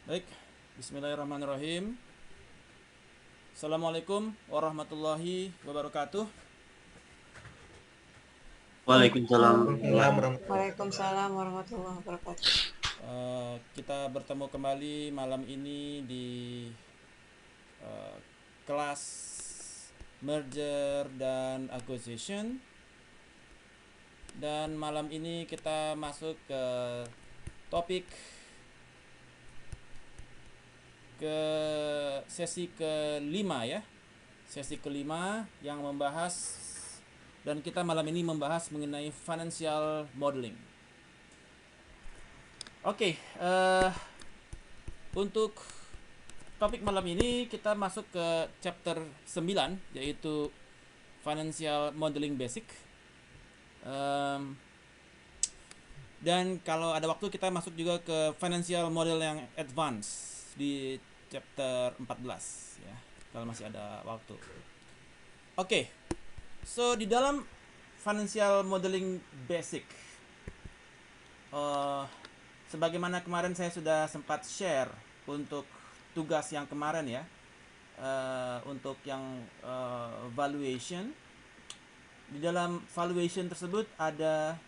Baik, bismillahirrahmanirrahim. Assalamualaikum warahmatullahi wabarakatuh. Waalaikumsalam Waalaikumsalam warahmatullahi warahmatullahi Waalaikumsalam warahmatullahi wabarakatuh. Kita bertemu kembali malam ini di eh, kelas Merger dan Acquisition. Dan malam ini kita masuk ke topik ke sesi kelima ya. Sesi kelima yang membahas, dan kita malam ini membahas mengenai financial modeling. Oke, untuk topik malam ini kita masuk ke chapter 9, yaitu financial modeling basic. Dan kalau ada waktu kita masuk juga ke financial model yang advance di chapter 14 ya, kalau masih ada waktu. Oke. So di dalam financial modeling basic, sebagaimana kemarin saya sudah sempat share untuk tugas yang kemarin ya, untuk yang valuation. Di dalam valuation tersebut ada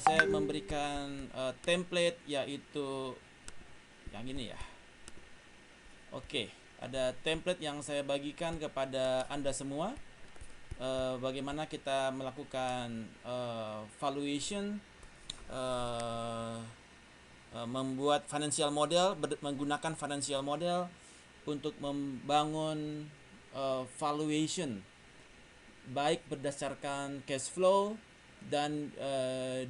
saya memberikan template, yaitu yang ini ya. Oke, ada template yang saya bagikan kepada Anda semua. Bagaimana kita melakukan valuation, membuat financial model, menggunakan financial model untuk membangun valuation, baik berdasarkan cash flow dan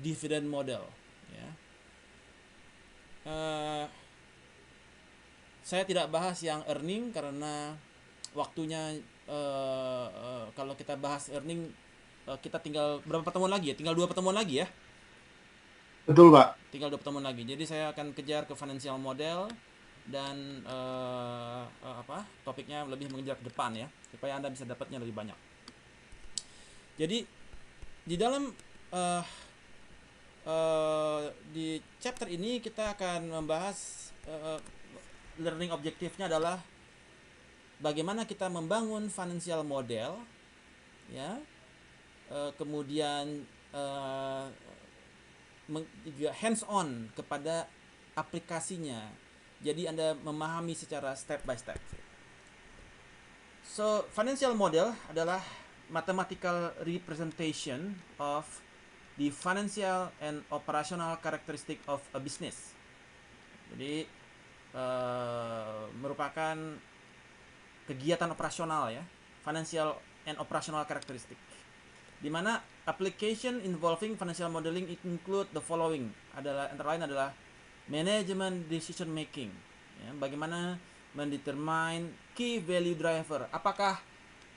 dividend model ya. Saya tidak bahas yang earning karena waktunya, kalau kita bahas earning, kita tinggal berapa pertemuan lagi ya? Tinggal 2 pertemuan lagi ya. Betul, Pak. Tinggal 2 pertemuan lagi. Jadi saya akan kejar ke financial model dan topiknya lebih mengejar ke depan ya, supaya Anda bisa dapatnya lebih banyak. Jadi di dalam di chapter ini kita akan membahas learning objektifnya adalah bagaimana kita membangun financial model ya, kemudian juga hands on kepada aplikasinya, jadi Anda memahami secara step by step. So financial model adalah mathematical representation of the financial and operational characteristic of a business. Jadi merupakan kegiatan operasional ya, financial and operational characteristic, di mana application involving financial modeling include the following, adalah antara lain adalah management decision making ya, bagaimana mendetermine key value driver. Apakah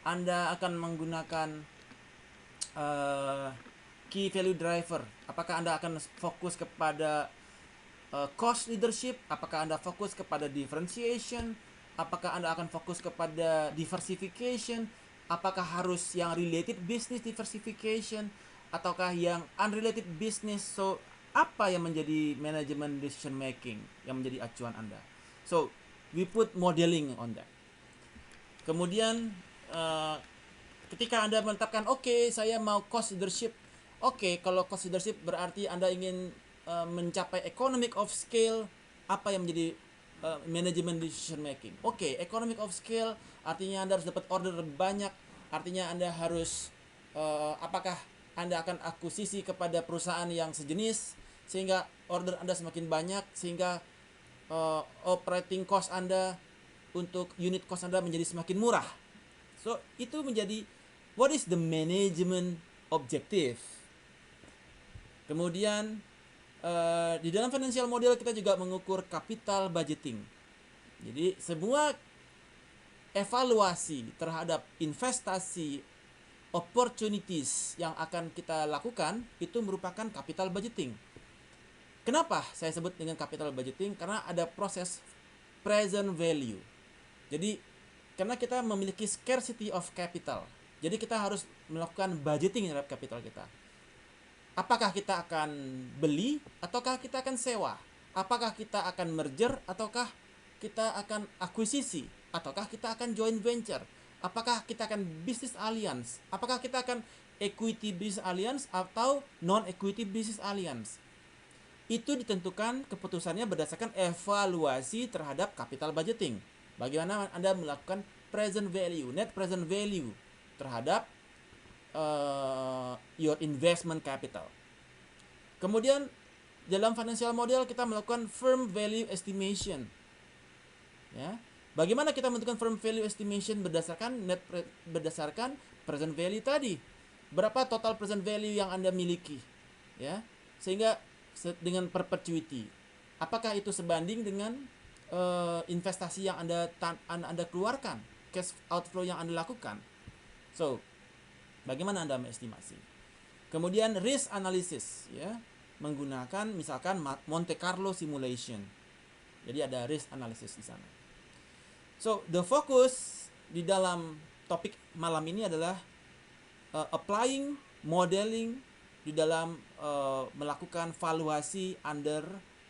Anda akan menggunakan key value driver? Apakah Anda akan fokus kepada cost leadership? Apakah Anda fokus kepada differentiation? Apakah Anda akan fokus kepada diversification? Apakah harus yang related business diversification ataukah yang unrelated business? So apa yang menjadi management decision making yang menjadi acuan Anda? So we put modeling on that. Kemudian ketika Anda menetapkan, oke, saya mau cost leadership. Oke, kalau cost leadership berarti Anda ingin mencapai economic of scale. Apa yang menjadi management decision making? Oke, economic of scale artinya Anda harus dapat order banyak. Artinya Anda harus apakah Anda akan akuisisi kepada perusahaan yang sejenis sehingga order Anda semakin banyak, sehingga operating cost Anda untuk unit cost Anda menjadi semakin murah. So itu menjadi what is the management objective. Kemudian di dalam financial model kita juga mengukur capital budgeting. Jadi semua evaluasi terhadap investasi opportunities yang akan kita lakukan itu merupakan capital budgeting. Kenapa saya sebut dengan capital budgeting? Karena ada proses present value. Jadi karena kita memiliki scarcity of capital, jadi kita harus melakukan budgeting terhadap capital kita. Apakah kita akan beli ataukah kita akan sewa? Apakah kita akan merger ataukah kita akan akuisisi, ataukah kita akan joint venture, apakah kita akan business alliance, apakah kita akan equity business alliance atau non equity business alliance. Itu ditentukan keputusannya berdasarkan evaluasi terhadap capital budgeting. Bagaimana Anda melakukan present value, net present value terhadap your investment capital. Kemudian dalam financial model kita melakukan firm value estimation. Ya. Bagaimana kita menentukan firm value estimation berdasarkan present value tadi? Berapa total present value yang Anda miliki? Ya. Sehingga dengan perpetuity, apakah itu sebanding dengan investasi yang Anda keluarkan, cash outflow yang Anda lakukan? So, bagaimana Anda mengestimasi? Kemudian risk analysis, ya, menggunakan misalkan Monte Carlo simulation. Jadi ada risk analysis di sana. So, the focus di dalam topik malam ini adalah applying modeling di dalam melakukan valuasi under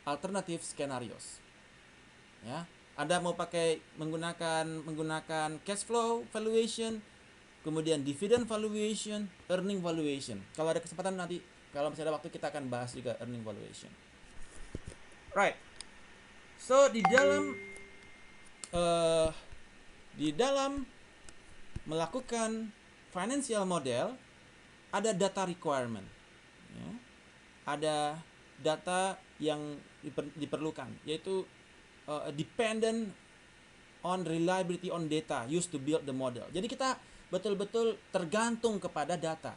alternative scenarios. Ya, Anda mau pakai menggunakan cash flow valuation, kemudian dividend valuation, earning valuation. Kalau ada kesempatan nanti, kalau masih ada waktu, kita akan bahas juga earning valuation. Right. So di dalam melakukan financial model ada data requirement. Ya. Ada data yang diperlukan, yaitu dependent on reliability on data used to build the model. Jadi kita betul-betul tergantung kepada data.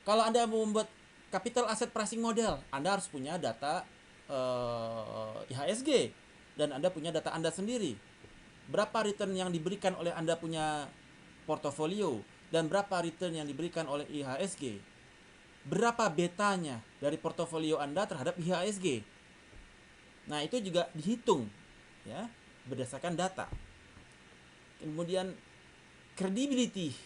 Kalau Anda mau membuat capital asset pricing model, Anda harus punya data IHSG, dan Anda punya data Anda sendiri. Berapa return yang diberikan oleh Anda punya portofolio, dan berapa return yang diberikan oleh IHSG. Berapa betanya dari portofolio Anda terhadap IHSG. Nah, itu juga dihitung, ya, berdasarkan data. Kemudian credibility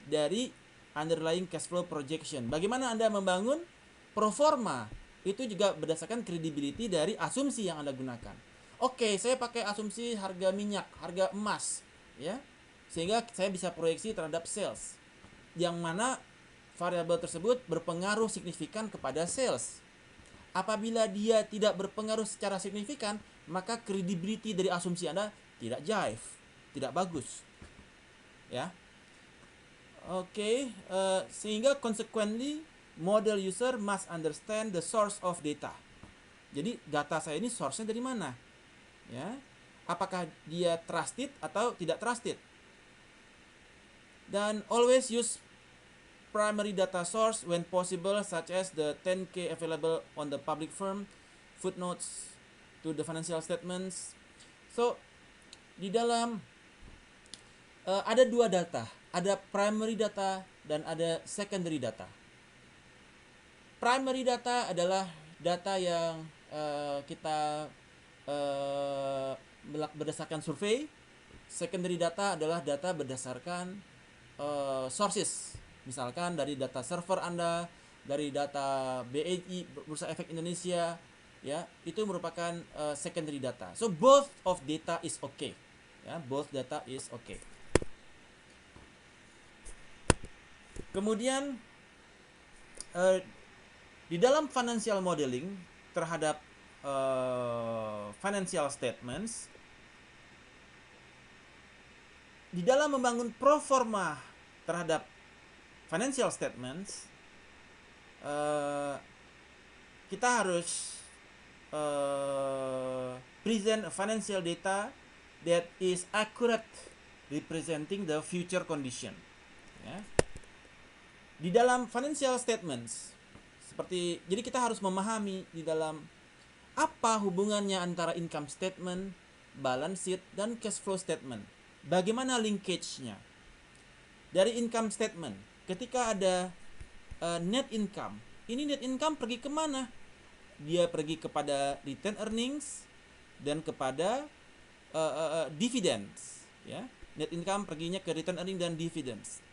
dari underlying cash flow projection. Bagaimana Anda membangun pro forma? Itu juga berdasarkan credibility dari asumsi yang Anda gunakan. Oke, saya pakai asumsi harga minyak, harga emas, ya. Sehingga saya bisa proyeksi terhadap sales, yang mana variabel tersebut berpengaruh signifikan kepada sales. Apabila dia tidak berpengaruh secara signifikan, maka credibility dari asumsi Anda tidak jive, tidak bagus. Ya. Oke, sehingga consequently model user must understand the source of data. Jadi data saya ini source-nya dari mana? Ya. Apakah dia trusted atau tidak trusted? Dan always use primary data source when possible, such as the 10K available on the public firm, footnotes to the financial statements. So, di dalam ada dua data, ada primary data dan ada secondary data. Primary data adalah data yang kita berdasarkan survei. Secondary data adalah data berdasarkan sources. Misalkan dari data server Anda, dari data BEI, Bursa Efek Indonesia, ya, itu merupakan secondary data. So both of data is okay. Ya, both data is okay. Kemudian di dalam financial modeling terhadap financial statements, di dalam membangun pro forma terhadap financial statements, kita harus present financial data that is accurate representing the future condition. Ya. Di dalam financial statements, jadi kita harus memahami di dalam apa hubungannya antara income statement, balance sheet, dan cash flow statement. Bagaimana linkage-nya? Dari income statement, ketika ada net income, ini net income pergi kemana? Dia pergi kepada return earnings dan kepada dividends. Ya, net income perginya ke return earnings dan dividends.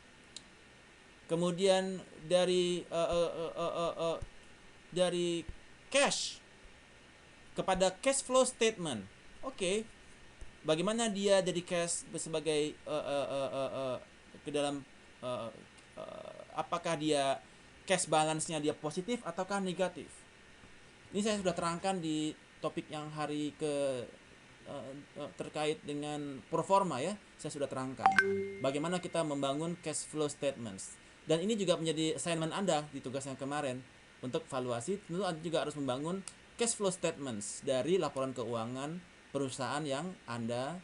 Kemudian dari cash kepada cash flow statement. Oke. bagaimana dia jadi cash sebagai ke dalam apakah dia cash balance-nya dia positif ataukah negatif. Ini saya sudah terangkan di topik yang hari terkait dengan performa ya. Saya sudah terangkan bagaimana kita membangun cash flow statements. Dan ini juga menjadi assignment Anda di tugas yang kemarin. Untuk valuasi tentu Anda juga harus membangun cash flow statements dari laporan keuangan perusahaan yang Anda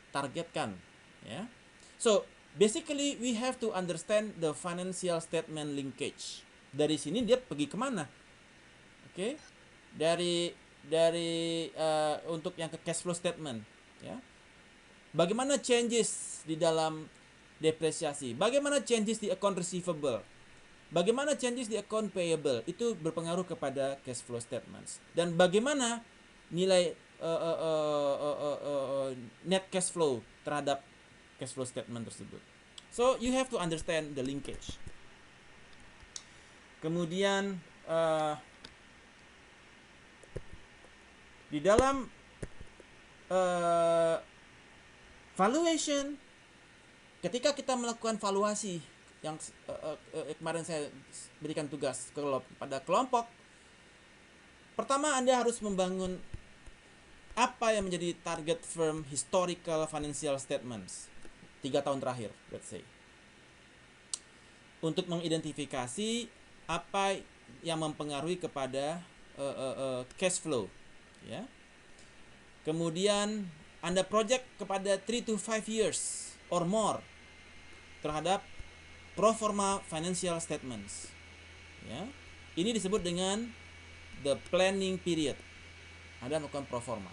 targetkan ya. So, basically we have to understand the financial statement linkage. Dari sini dia pergi kemana? Oke. Dari untuk yang ke cash flow statement ya. Bagaimana changes di dalam depresiasi? Bagaimana changes di account receivable? Bagaimana changes di account payable? Itu berpengaruh kepada cash flow statements. Dan bagaimana nilai net cash flow terhadap cash flow statement tersebut. So you have to understand the linkage. Kemudian di dalam valuation, ketika kita melakukan valuasi yang kemarin saya berikan tugas pada kelompok, pertama Anda harus membangun apa yang menjadi target firm historical financial statements 3 tahun terakhir, let's say, untuk mengidentifikasi apa yang mempengaruhi kepada cash flow ya. Kemudian Anda project kepada 3 to 5 years or more terhadap pro forma financial statements ya. Ini disebut dengan the planning period. Anda melakukan pro forma.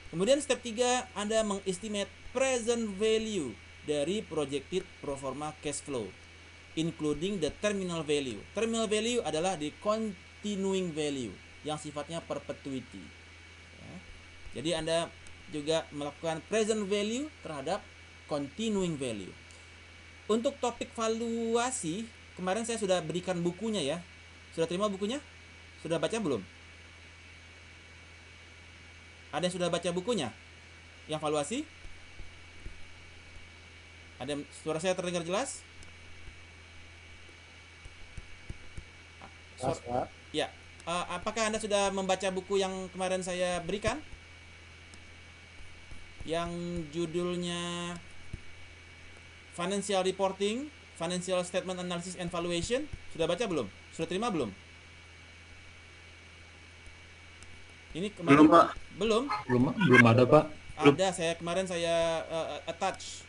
Kemudian step 3, Anda mengestimate present value dari projected pro forma cash flow, including the terminal value. Terminal value adalah the continuing value yang sifatnya perpetuity ya. Jadi Anda juga melakukan present value terhadap continuing value. Untuk topik valuasi, kemarin saya sudah berikan bukunya ya. Sudah terima bukunya? Sudah baca belum? Ada yang sudah baca bukunya? Yang valuasi? Ada suara saya terdengar jelas? Ya. Apakah Anda sudah membaca buku yang kemarin saya berikan? Yang judulnya Financial Reporting, Financial Statement Analysis and Valuation. Sudah baca belum? Sudah terima belum? Ini kemarin Belum, Pak. Belum ada, Pak. Ada, saya attach.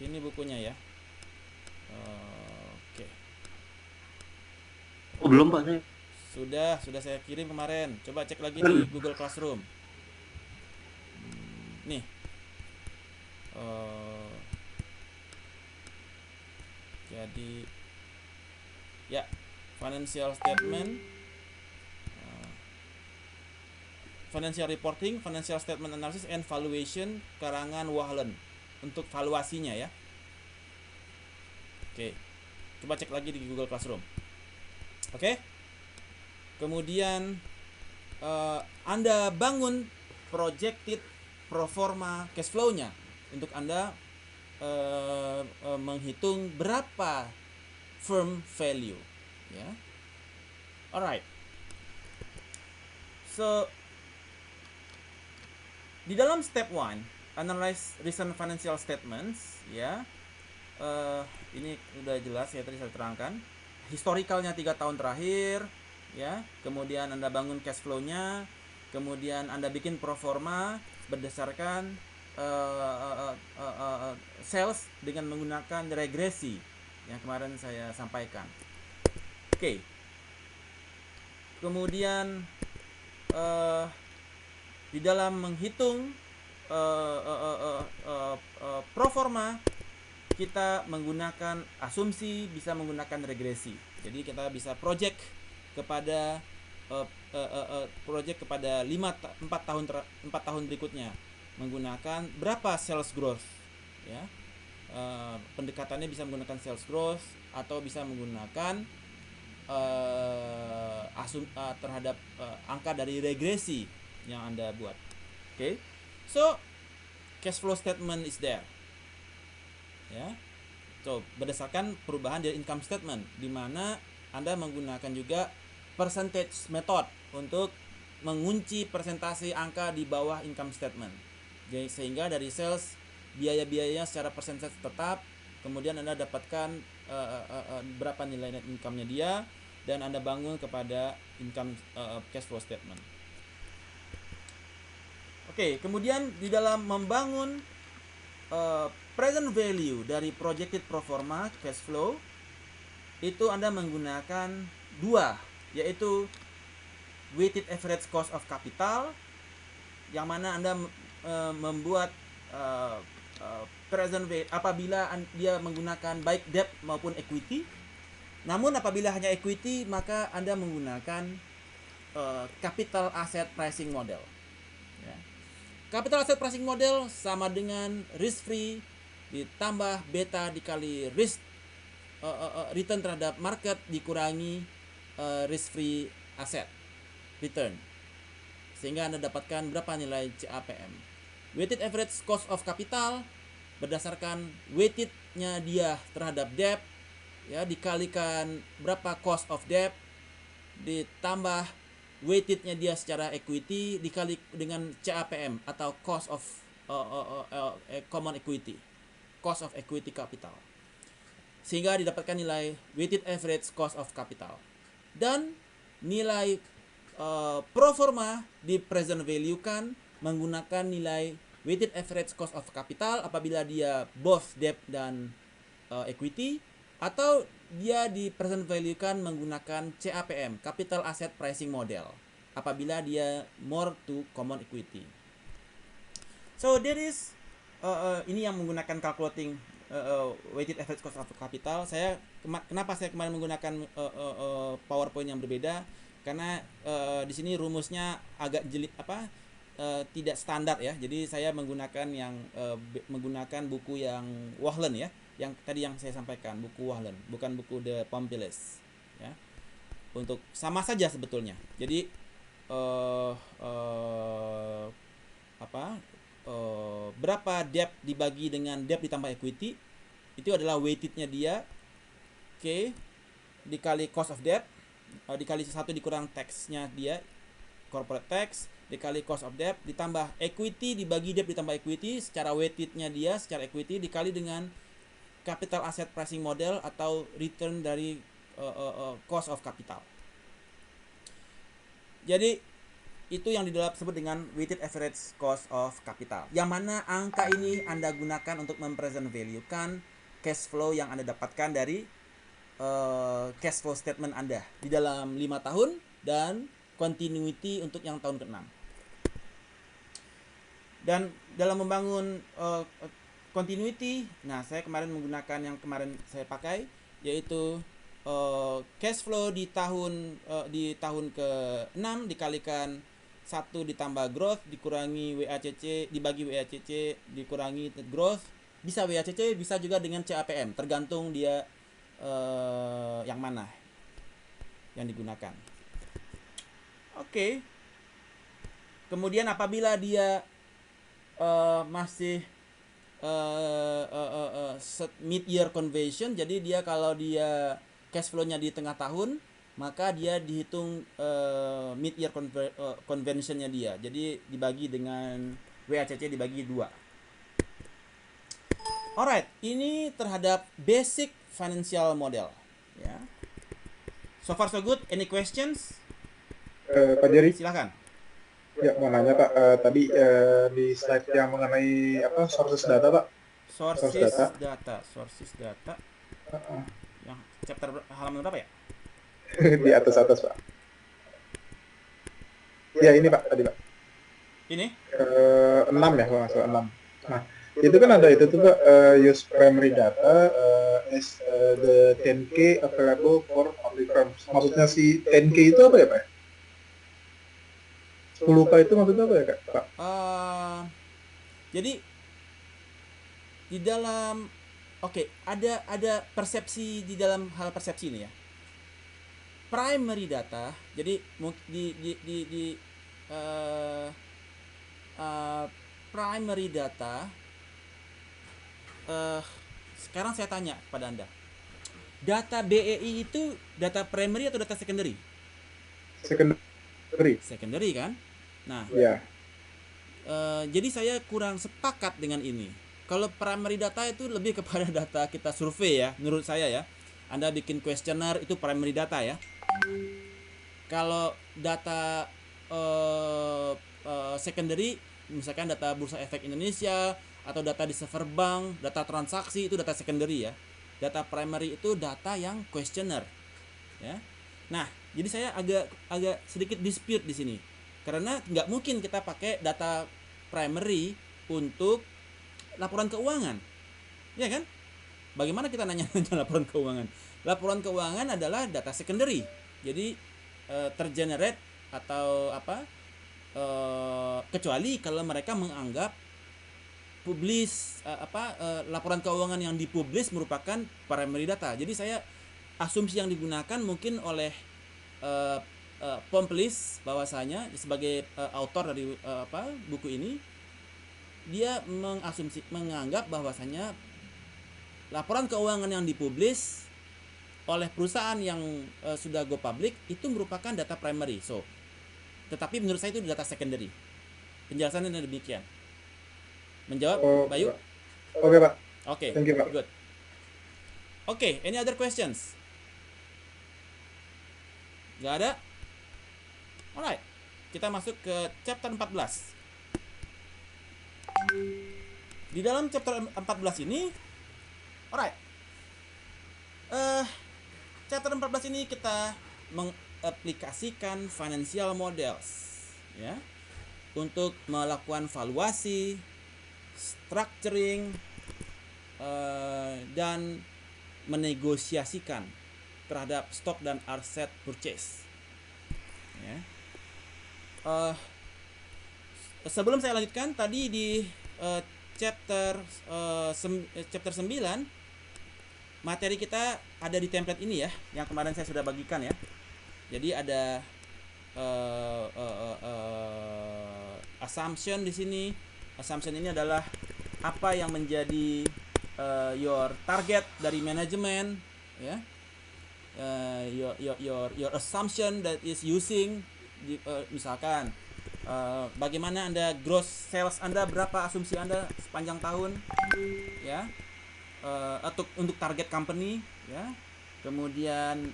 Ini bukunya ya. Oke. Oh, belum, Pak, saya. Sudah saya kirim kemarin. Coba cek lagi di Google Classroom. Nih. Jadi ya, financial statement, financial reporting, financial statement analysis and valuation, karangan Wahlen untuk valuasinya ya. Oke. Coba cek lagi di Google Classroom. Oke. Kemudian Anda bangun projected pro forma cash flow-nya untuk Anda menghitung berapa firm value ya. Alright. So di dalam step 1, analyze recent financial statements ya. Ini udah jelas ya, tadi saya terangkan historicalnya 3 tahun terakhir ya. Kemudian Anda bangun cash flow-nya, kemudian Anda bikin pro forma berdasarkan sales dengan menggunakan regresi yang kemarin saya sampaikan. Oke. Kemudian di dalam menghitung pro forma, kita menggunakan asumsi, bisa menggunakan regresi. Jadi kita bisa project kepada 4 tahun berikutnya menggunakan berapa sales growth ya. Pendekatannya bisa menggunakan sales growth atau bisa menggunakan terhadap angka dari regresi yang Anda buat. Oke. So cash flow statement is there. Ya. So berdasarkan perubahan dari income statement, di mana Anda menggunakan juga percentage method untuk mengunci persentase angka di bawah income statement. Jadi sehingga dari sales biaya-biayanya secara persentase tetap, kemudian Anda dapatkan berapa nilai net income-nya dia, dan Anda bangun kepada income cash flow statement. Oke, kemudian di dalam membangun present value dari projected pro forma cash flow, itu Anda menggunakan dua, yaitu weighted average cost of capital, yang mana Anda membuat present value apabila dia menggunakan baik debt maupun equity. Namun apabila hanya equity, maka Anda menggunakan capital asset pricing model. Ya. Capital asset pricing model sama dengan risk free ditambah beta dikali risk return terhadap market dikurangi risk free asset return, sehingga Anda dapatkan berapa nilai CAPM. Weighted average cost of capital berdasarkan weightednya dia terhadap debt, ya, dikalikan berapa cost of debt ditambah weightednya dia secara equity dikali dengan CAPM atau cost of common equity, cost of equity capital, sehingga didapatkan nilai weighted average cost of capital. Dan nilai pro forma di present value kan menggunakan nilai weighted average cost of capital apabila dia both debt dan equity, atau dia di present value kan menggunakan CAPM, capital asset pricing model, apabila dia more to common equity. So there is ini yang menggunakan calculating weighted average cost of capital. Kenapa saya kemarin menggunakan PowerPoint yang berbeda? Karena di sini rumusnya agak jeli, tidak standar ya. Jadi saya menggunakan buku yang Wahlen ya, yang tadi yang saya sampaikan, buku Wahlen, bukan buku The Pompiles ya. Untuk sama saja sebetulnya. Jadi berapa debt dibagi dengan debt ditambah equity, itu adalah weightednya dia, oke, dikali cost of debt, dikali 1 dikurang taxnya dia, corporate tax, dikali cost of debt, ditambah equity dibagi debt ditambah equity, secara weightednya dia secara equity dikali dengan capital asset pricing model atau return dari cost of capital. Jadi itu yang di dalam disebut dengan weighted average cost of capital, yang mana angka ini Anda gunakan untuk mempresent value kan cash flow yang Anda dapatkan dari cash flow statement Anda di dalam 5 tahun dan continuity untuk yang tahun ke-6. Dan dalam membangun continuity, nah saya kemarin menggunakan yang kemarin saya pakai, yaitu cash flow di tahun ke-6 dikalikan 1 ditambah growth dikurangi WACC dibagi WACC dikurangi growth. Bisa WACC, bisa juga dengan CAPM, tergantung dia yang mana yang digunakan. Oke. Kemudian apabila dia masih mid year conversion, jadi dia kalau dia cash flow-nya di tengah tahun, maka dia dihitung mid year conversion-nya dia. Jadi dibagi dengan WACC dibagi 2. Alright, ini terhadap basic financial model ya. So far so good. Any questions? Pak Jerry, Silakan. ya mau nanya Pak, tadi di slide yang mengenai sources data Pak. Sources data. Uh-uh. Yang chapter halaman berapa ya? Di atas Pak. Ya ini Pak tadi Pak. Ini? 6 ya kalau nggak salah 6. Nah itu kan ada itu tuh Pak, use primary data as the 10K available for public firms. Maksudnya si 10K itu apa ya Pak? 10K itu maksudnya apa ya Pak? Jadi di dalam ada persepsi di dalam hal persepsi ini ya. Primary data, jadi primary data, sekarang saya tanya kepada Anda, data BEI itu data primary atau data secondary? Secondary kan? Nah, Ya. jadi saya kurang sepakat dengan ini. Kalau primary data itu lebih kepada data kita survei ya, menurut saya ya. Anda bikin questionnaire itu primary data ya. Kalau data secondary, misalkan data Bursa Efek Indonesia atau data di server bank, data transaksi itu data secondary ya. Data primary itu data yang questionnaire ya. Nah, jadi saya agak sedikit dispute di sini. Karena nggak mungkin kita pakai data primary untuk laporan keuangan. Ya kan? Bagaimana kita nanya laporan keuangan? Laporan keuangan adalah data secondary. Jadi tergenerate atau apa? Kecuali kalau mereka menganggap laporan keuangan yang dipublish merupakan primary data. Jadi saya asumsi yang digunakan mungkin oleh Pomplis bahwasanya sebagai autor dari buku ini, dia menganggap bahwasanya laporan keuangan yang dipublish oleh perusahaan yang sudah go public itu merupakan data primary. So, tetapi menurut saya itu data secondary. Penjelasannya demikian. Menjawab, Bayu? Oke, Pak. Oke. Thank you, Pak. Good. Oke, any other questions? Gak ada? Alright. Kita masuk ke chapter 14. Di dalam chapter 14 ini, alright. Chapter 14 ini kita mengaplikasikan financial models ya, untuk melakukan valuasi, structuring, dan menegosiasikan terhadap stok dan aset purchase ya. Sebelum saya lanjutkan, tadi di chapter 9 materi kita ada di template ini ya, yang kemarin saya sudah bagikan ya. Jadi ada assumption di sini. Assumption ini adalah apa yang menjadi your target dari manajemen ya. Your assumption that is using misalkan bagaimana Anda gross sales Anda, berapa asumsi Anda sepanjang tahun ya, untuk target company ya. Kemudian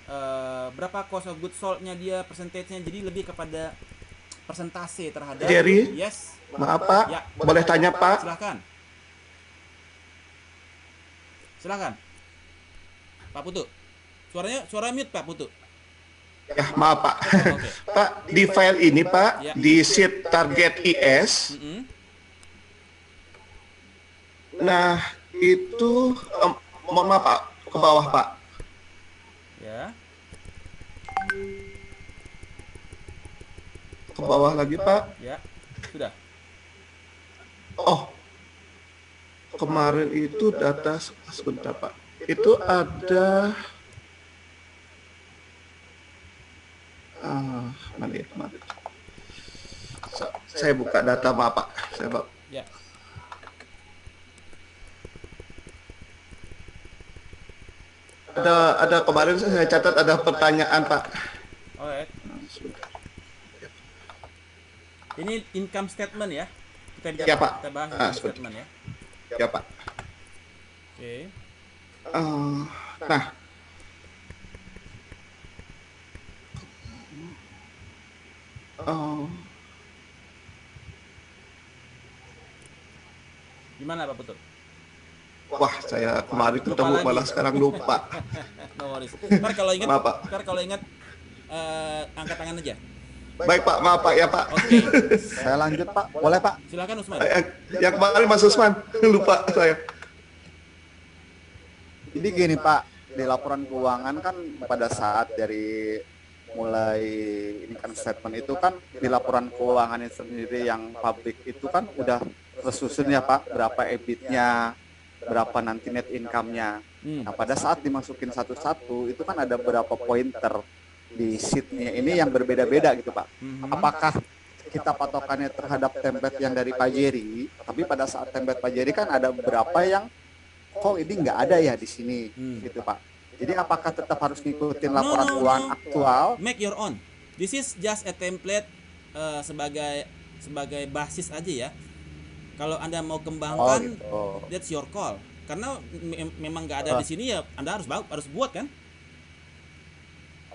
berapa cost of goods sold-nya dia, percentage-nya, jadi lebih kepada persentase terhadap. Jerry? Yes. Maaf Pak, Ya, boleh tanya Pak? Silakan. Pak Putu. Suara mute Pak Putu. Ya maaf Pak. Oke. Pak, di file ini Pak, Ya. di sheet target IS, nah itu, mohon maaf Pak, ke bawah Pak. Ya. Ke bawah lagi Pak. Ya. Sudah. Oh, kemarin itu data, sebentar Pak. Itu ada, mana ya kemarin? Saya buka data maaf Pak. Ya. Ada kemarin saya catat ada pertanyaan Pak. Alright. Ini income statement ya. Ya, Pak. Kita bahas Ah, income statement ya. Ya Pak. Oke. Nah, Gimana Pak Putu? wah saya kemarin ketemu lagi. malah sekarang lupa. No worries. Ntar Maaf, Pak. kalau ingat angkat tangan aja. Baik Pak, maaf Pak ya Pak. Oke. Saya lanjut Pak, boleh Pak? Silakan Usman. Yang kemarin Mas Usman, lupa saya. Jadi gini Pak, di laporan keuangan kan pada saat dari mulai ini kan statement itu kan di laporan keuangan sendiri yang publik itu kan udah tersusun ya Pak, berapa EBIT-nya, berapa nanti net income-nya. Nah pada saat dimasukin satu-satu itu kan ada beberapa pointer di sheet-nya ini yang berbeda-beda gitu Pak. Apakah kita patokannya terhadap template yang dari Pajeri, tapi pada saat template Pajeri kan ada beberapa yang kok ini nggak ada ya di sini, gitu Pak. Jadi apakah tetap harus ngikutin laporan keuangan aktual? Make your own. This is just a template sebagai basis aja ya. Kalau Anda mau kembangkan, that's your call. Karena memang nggak ada di sini ya, Anda harus buat kan?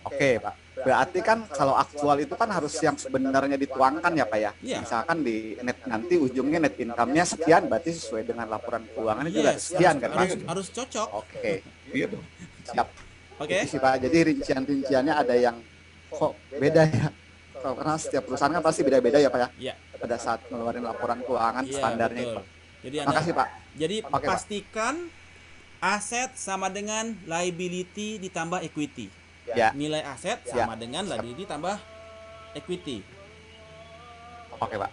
Oke Pak. Berarti kan kalau aktual itu kan harus yang sebenarnya dituangkan ya Pak ya. Iya. Misalkan di net nanti ujungnya net income-nya sekian, berarti sesuai dengan laporan keuangannya juga sekian kan Pak. Harus cocok. Oke. Iya dong. Siap. Oke. Itu sih Pak. Jadi rincian-rinciannya ada yang kok beda ya. Karena setiap perusahaan kan pasti beda-beda ya Pak ya. Iya. Pada saat ngeluarin laporan keuangan standarnya itu. Betul. Jadi Makasih Pak. Jadi Oke, Pak. pastikan aset sama dengan liability ditambah equity. Ya. Nilai aset sama dengan liability tambah equity. Oke Pak.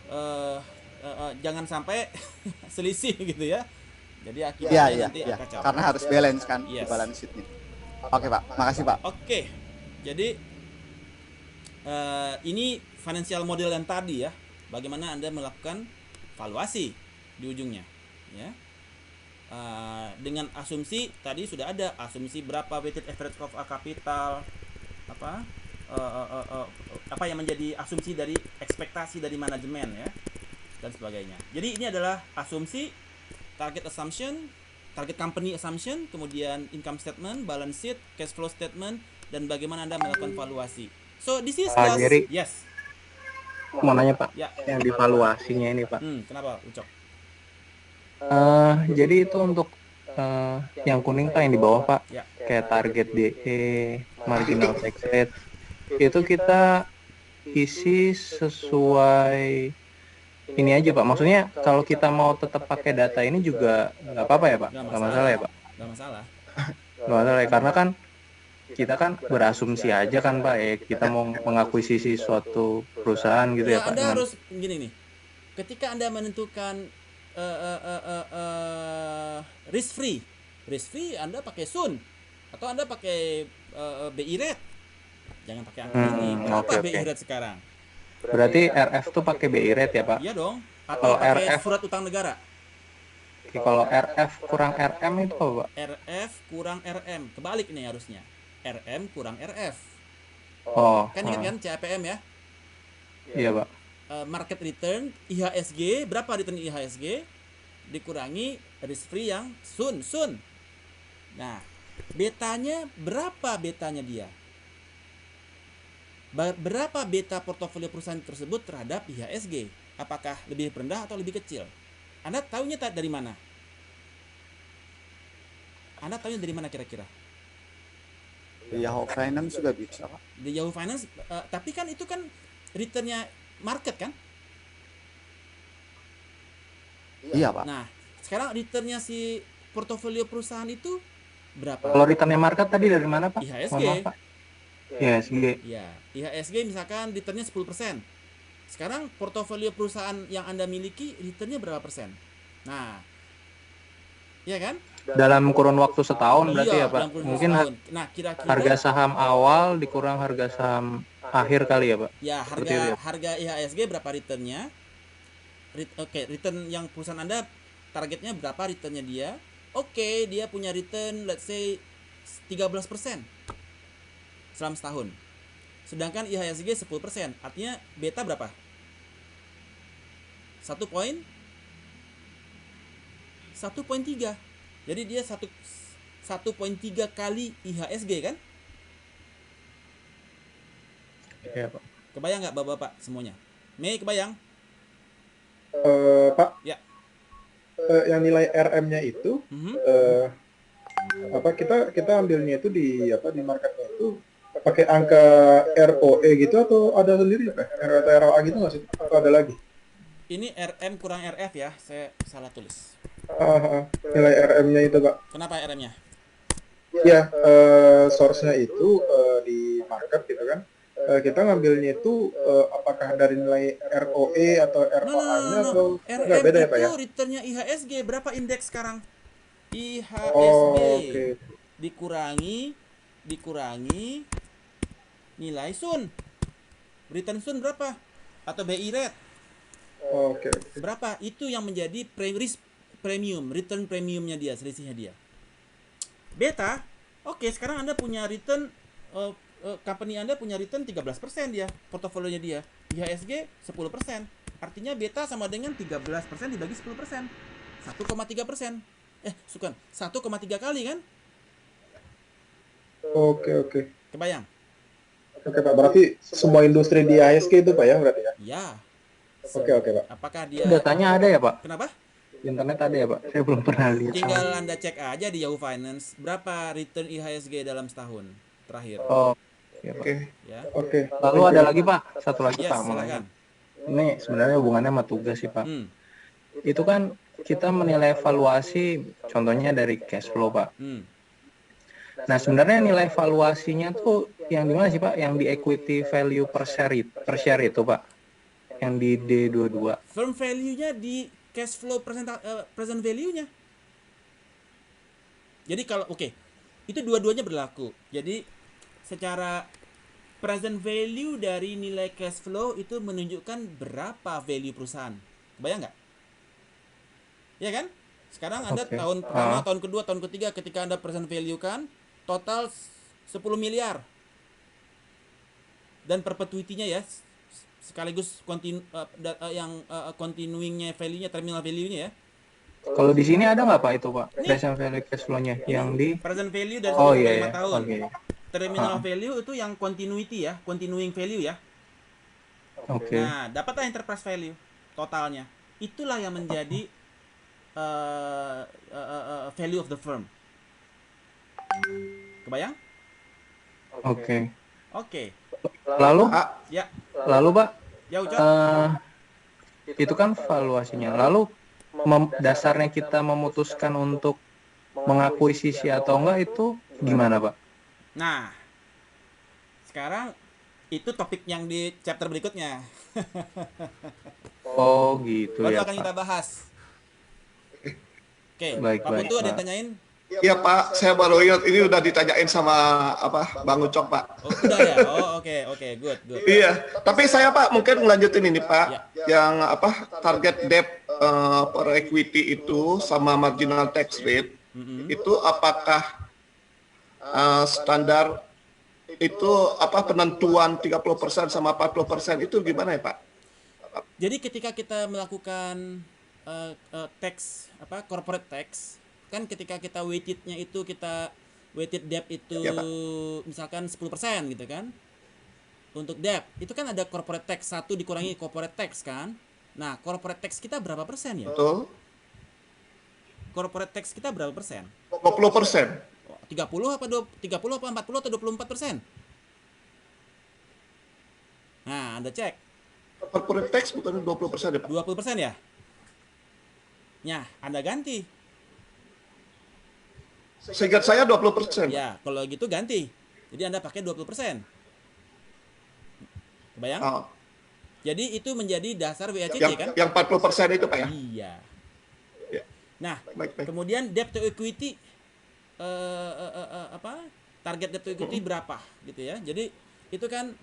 Jangan sampai selisih gitu ya. Jadi Iya, akibatnya iya, nanti iya. kacau. Karena harus balance kan di Yes. balance sheet-nya. Oke Pak, makasih Pak. Oke. Jadi ini financial model yang tadi ya. Bagaimana Anda melakukan valuasi di ujungnya, ya. Dengan asumsi tadi sudah ada asumsi berapa weighted average of capital, apa yang menjadi asumsi dari ekspektasi dari manajemen ya, dan sebagainya. Jadi ini adalah asumsi, target assumption, target company assumption, kemudian income statement, balance sheet, cash flow statement, dan bagaimana Anda melakukan valuasi. So this is Pak just Jerry. yes. Mau nanya Pak, Ya. yang divaluasinya ini Pak. Kenapa Ucok? Jadi itu untuk yang kuning Pak, yang di bawah Pak, Ya. kayak target DE, marginal tax rate, itu kita isi sesuai ini aja Pak. Maksudnya kalau kita mau tetap pakai data ini juga nggak apa-apa ya Pak? Nggak masalah ya Pak? Nggak masalah. Nggak masalah ya, karena kan kita kan berasumsi aja kan Pak ya, kita mau mengakuisisi suatu perusahaan gitu ya Pak. Anda dengan- harus gini nih. Ketika Anda menentukan risk free Anda pakai Sun atau Anda pakai BI rate. Jangan pakai angka ini. Berapa oke, BI oke. rate sekarang? Berarti RF tuh pakai BI rate ya Pak? Iya dong. Kalau Atau pakai RF surat utang negara. Oke, kalau RF kurang RM itu apa Pak? RF kurang RM. Kebalik nih harusnya. RM kurang RF. Oh, Kan ingat kan CAPM ya? iya Pak. Market return IHSG, berapa return IHSG dikurangi risk free yang Sun. Nah, betanya berapa betanya dia? Berapa beta portofolio perusahaan tersebut terhadap IHSG? Apakah lebih rendah atau lebih kecil? Anda tahunya dari mana? Anda tahunya dari mana kira-kira? Di Yahoo Finance juga bisa Pak. Di Yahoo Finance, tapi kan itu kan returnnya market kan? Iya Pak. Nah, sekarang returnnya si portofolio perusahaan itu berapa? Kalau returnnya market tadi dari mana Pak? IHSG. Mohon maaf, Pak. IHSG. Ya, IHSG misalkan returnnya 10%. Sekarang portofolio perusahaan yang Anda miliki returnnya berapa persen? Nah, iya kan? Dalam kurun waktu setahun berarti Iya, ya Pak? dalam kurun Mungkin setahun. Nah, kira-kira harga saham awal dikurang harga saham akhir kali ya Pak? ya Seperti itu ya? harga IHSG berapa returnnya? Oke, return yang perusahaan Anda targetnya berapa returnnya dia? Oke, dia punya return let's say 13% selama setahun. Sedangkan IHSG 10%. Artinya beta berapa? 1.3. Jadi dia 1.3 kali IHSG kan? Iya Pak. Kebayang nggak bapak-bapak semuanya? Mei kebayang? Pak, Ya. yang nilai RM-nya itu Mhm. kita ambilnya itu di marketnya itu pakai angka ROE gitu atau ada sendiri ya Pak? ROE atau ROA gitu nggak sih? Atau ada lagi? Ini RM kurang RF ya, saya salah tulis. Nilai RM-nya itu Pak. Kenapa RM-nya? Ya, source-nya itu di market gitu kan. Kita ngambilnya itu apakah dari nilai ROE atau ROA-nya atau nggak RM beda ya Pak ya? itu returnnya IHSG. Berapa indeks sekarang? IHSG Oh, oke. dikurangi nilai Sun. Return Sun berapa? atau BI rate. Oke. Berapa? Itu yang menjadi risk premium, return premiumnya dia, selisihnya dia. Beta, oke, sekarang Anda punya return company Anda punya return 13% dia, portofolionya dia. IHSG 10%. Artinya beta sama dengan 13% dibagi 10%. 1,3%. 1,3 kali kan? Oke. Kebayang? Oke Pak, berarti semua industri di IHSG itu Pak ya berarti ya? Ya. Oke Pak. Apakah dia Datanya ada ya Pak? Kenapa? Di internet ada ya Pak? Saya belum pernah lihat. Tinggal Anda cek aja di Yahoo Finance berapa return IHSG dalam setahun terakhir. Oh, ya Pak. Oke. Ya. Oke. Lalu ada lagi Pak, satu lagi Yes, Pak. mau silakan. nanya. Ini sebenarnya hubungannya sama tugas sih Pak. Itu kan kita menilai evaluasi, contohnya dari cash flow Pak. Nah sebenarnya nilai evaluasinya tuh yang di mana sih Pak? Yang di equity value per share itu Pak? Yang di D22. Firm value-nya di cash flow present value-nya. Jadi kalau itu dua-duanya berlaku. Jadi secara present value dari nilai cash flow itu menunjukkan berapa value perusahaan. Kebayang nggak? Ya kan? Sekarang Anda tahun pertama, tahun kedua, tahun ketiga ketika Anda present value kan total 10 miliar. Dan perpetuity-nya ya sekaligus continuing-nya value-nya, terminal value-nya ya. Kalau di sini ada nggak Pak itu Pak? Present value cash flow-nya yang di present value dari 5 tahun. Terminal value itu yang continuity ya, continuing value ya. Nah, dapatlah enterprise value totalnya. Itulah yang menjadi value of the firm. Kebayang? Oke. Lalu Pak, ya Ucap. itu kan valuasinya. Lalu dasarnya kita memutuskan untuk mengakuisisi atau enggak itu gimana Pak? Nah, sekarang itu topik yang di chapter berikutnya. Oh gitu baru ya akan Pak. kita bahas. Oke, Baik, Pak Putu ada yang Pak. tanyain? Iya Pak, saya baru ingat ini udah ditanyain sama Bang Ucok Pak. Oh, udah ya. Oh, oke, good. Iya, tapi saya Pak mungkin ngelanjutin ini Pak, Ya. yang target debt per equity itu sama marginal tax rate itu apakah standar itu penentuan 30% sama 40% itu gimana ya Pak? Jadi ketika kita melakukan corporate tax, kan ketika kita weighted-nya itu weighted debt itu Ya, Pak. misalkan 10% gitu kan. Untuk debt, itu kan ada corporate tax 1 dikurangi corporate tax kan. Nah, corporate tax kita berapa persen ya? Betul. Corporate tax kita berapa persen? 20%. 30 apa 40 atau 24%? Nah, Anda cek. Corporate tax bukan 20% ya Pak? 20% ya? Nah, Anda ganti. Seingat saya 20%. Ya, kalau gitu ganti. Jadi Anda pakai 20%. Kebayang? Oh. Jadi itu menjadi dasar WACC kan? Yang 40% itu Pak ya? Iya. Ya. Nah, Baik. kemudian debt to equity target debt to equity berapa gitu ya. Jadi itu kan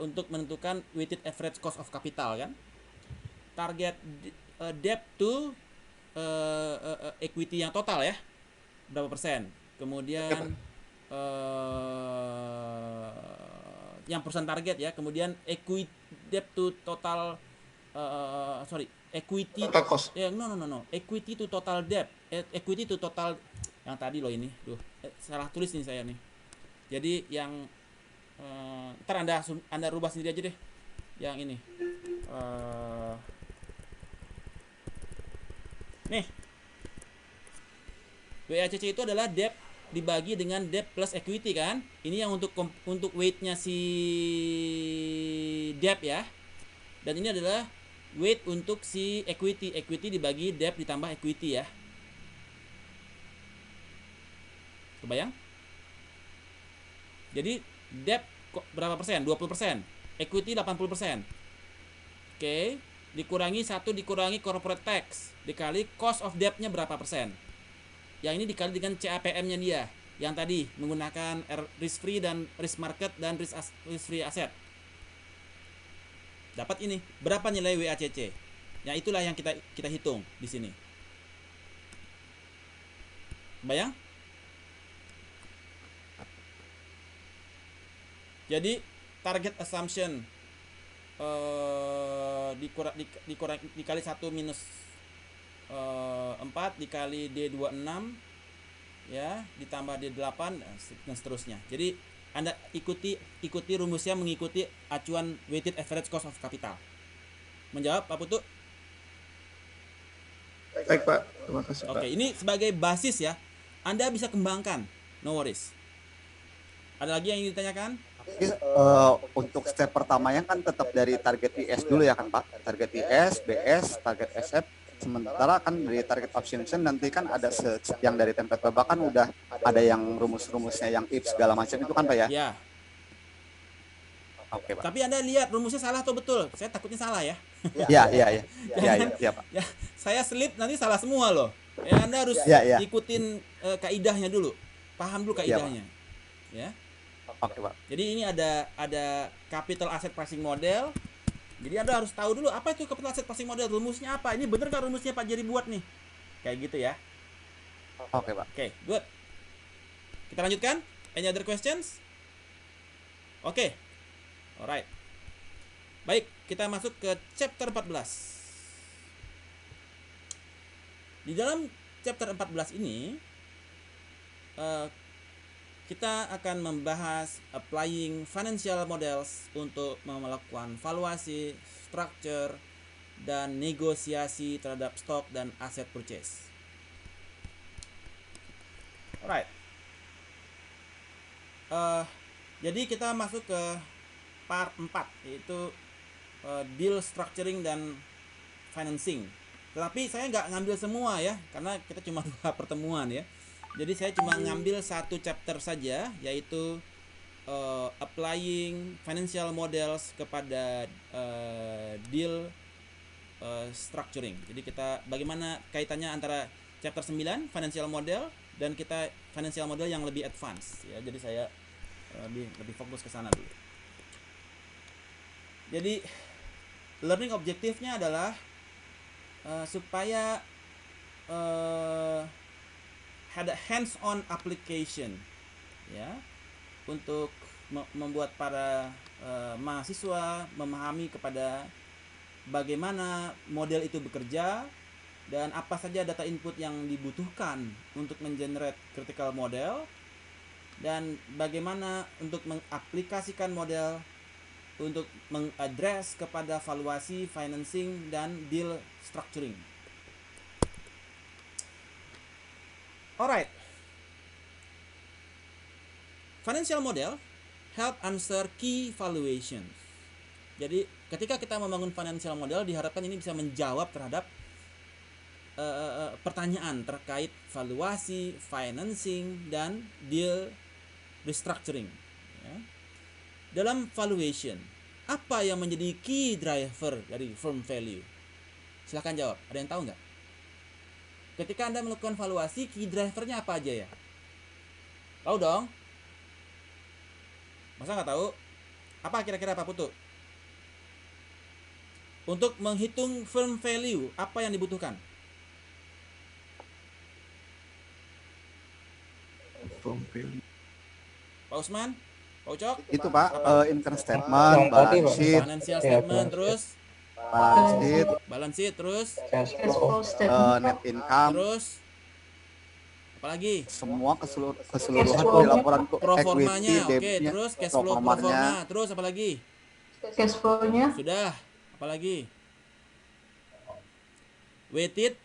untuk menentukan weighted average cost of capital kan. Target debt to equity yang total ya berapa persen. Kemudian yang perusahaan target ya. Kemudian equity debt to total equity Total cost. no equity to total debt, equity to total yang tadi loh ini salah tulis nih saya nih. Jadi yang ntar anda rubah sendiri aja deh yang ini nih WACC itu adalah debt dibagi dengan debt plus equity kan. Ini yang untuk weight-nya si debt ya. Dan ini adalah weight untuk si equity dibagi debt ditambah equity ya. Kebayang? Jadi debt berapa persen? 20%. Equity 80%. Oke, dikurangi 1 dikurangi corporate tax dikali cost of debt-nya berapa persen. Yang ini dikali dengan CAPM-nya dia. Yang tadi menggunakan risk free dan risk market dan risk free asset. dapat ini. Berapa nilai WACC? Ya itulah yang kita hitung di sini. Bayang? Jadi target assumption dikali 1 minus 4 dikali D26 ya, ditambah D8 dan seterusnya. Jadi Anda ikuti rumusnya mengikuti acuan weighted average cost of capital. Menjawab Pak Putu? Baik Pak, terima kasih Pak. Oke, ini sebagai basis ya. Anda bisa kembangkan, no worries. Ada lagi yang ingin ditanyakan? Untuk step pertamanya kan tetap dari target IS dulu ya kan Pak, target IS, BS, target SF. Sementara kan dari target option nanti kan ada yang dari template web kan udah ada yang rumus-rumusnya yang if segala macam itu kan Pak ya? Ya. Oke Pak. Tapi Anda lihat rumusnya salah atau betul? Saya takutnya salah ya. Iya Pak. Ya, saya slip nanti salah semua loh. Ya, Anda harus Ya. ikutin kaidahnya dulu. Paham dulu kaidahnya. Ya. Oke Pak. Jadi ini ada capital asset pricing model. Jadi Anda harus tahu dulu apa itu capital asset pricing model, rumusnya apa. Ini bener kan rumusnya Pak Jerry buat nih? Kayak gitu ya. Oke Pak. Oke, good. Kita lanjutkan. Any other questions? Oke. Alright. Baik, kita masuk ke chapter 14. Di dalam chapter 14 ini kita akan membahas applying financial models untuk melakukan valuasi, structure, dan negosiasi terhadap stok dan aset purchase. Alright. Jadi kita masuk ke part 4, yaitu deal structuring dan financing. Tetapi saya nggak ngambil semua ya, karena kita cuma 2 pertemuan ya. Jadi saya cuma ngambil 1 chapter saja, yaitu applying financial models kepada deal structuring. Jadi kita bagaimana kaitannya antara chapter 9 financial model dan kita financial model yang lebih advance ya. Jadi saya lebih fokus ke sana dulu. Jadi learning objektifnya adalah supaya ada hands-on application ya, untuk membuat para mahasiswa memahami kepada bagaimana model itu bekerja dan apa saja data input yang dibutuhkan untuk mengenerate critical model dan bagaimana untuk mengaplikasikan model untuk mengadres kepada valuasi, financing, dan deal structuring. Alright. Financial model help answer key valuations. Jadi ketika kita membangun financial model, diharapkan ini bisa menjawab terhadap pertanyaan terkait valuasi, financing, dan deal restructuring. Ya. Dalam valuation, apa yang menjadi key driver dari firm value? Silahkan jawab. Ada yang tahu nggak? Ketika Anda melakukan valuasi, key drivernya apa aja ya? Tahu dong? Masa nggak tahu? Apa kira-kira Pak Putu? Untuk menghitung firm value, apa yang dibutuhkan? Firm value. Pak Usman? Pak Ucok? Itu Pak, income statement, balance sheet, Financial statement, terus balance sheet, terus Cash Cash flow. flow statement. net income, terus apalagi? semua keseluruhan flow-nya, di laporan Proformanya, equity, oke, debitnya, terus cash flow proformanya, proforma, terus apalagi? Cash flow-nya. Sudah, apalagi? Weighted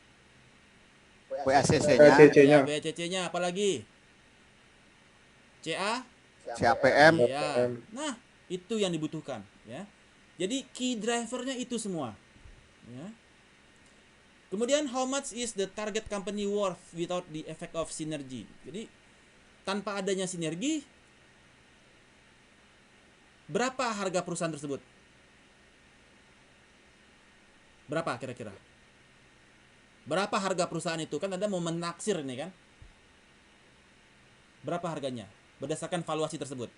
WACC-nya, CC-nya. WCC-nya, apalagi? CA? CAPM, Ya. Nah, itu yang dibutuhkan ya. Jadi key drivernya itu semua. Ya. Kemudian how much is the target company worth without the effect of synergy? Jadi tanpa adanya sinergi, berapa harga perusahaan tersebut? Berapa kira-kira? Berapa harga perusahaan itu? Kan Anda mau menaksir ini kan? Berapa harganya? Berdasarkan valuasi tersebut.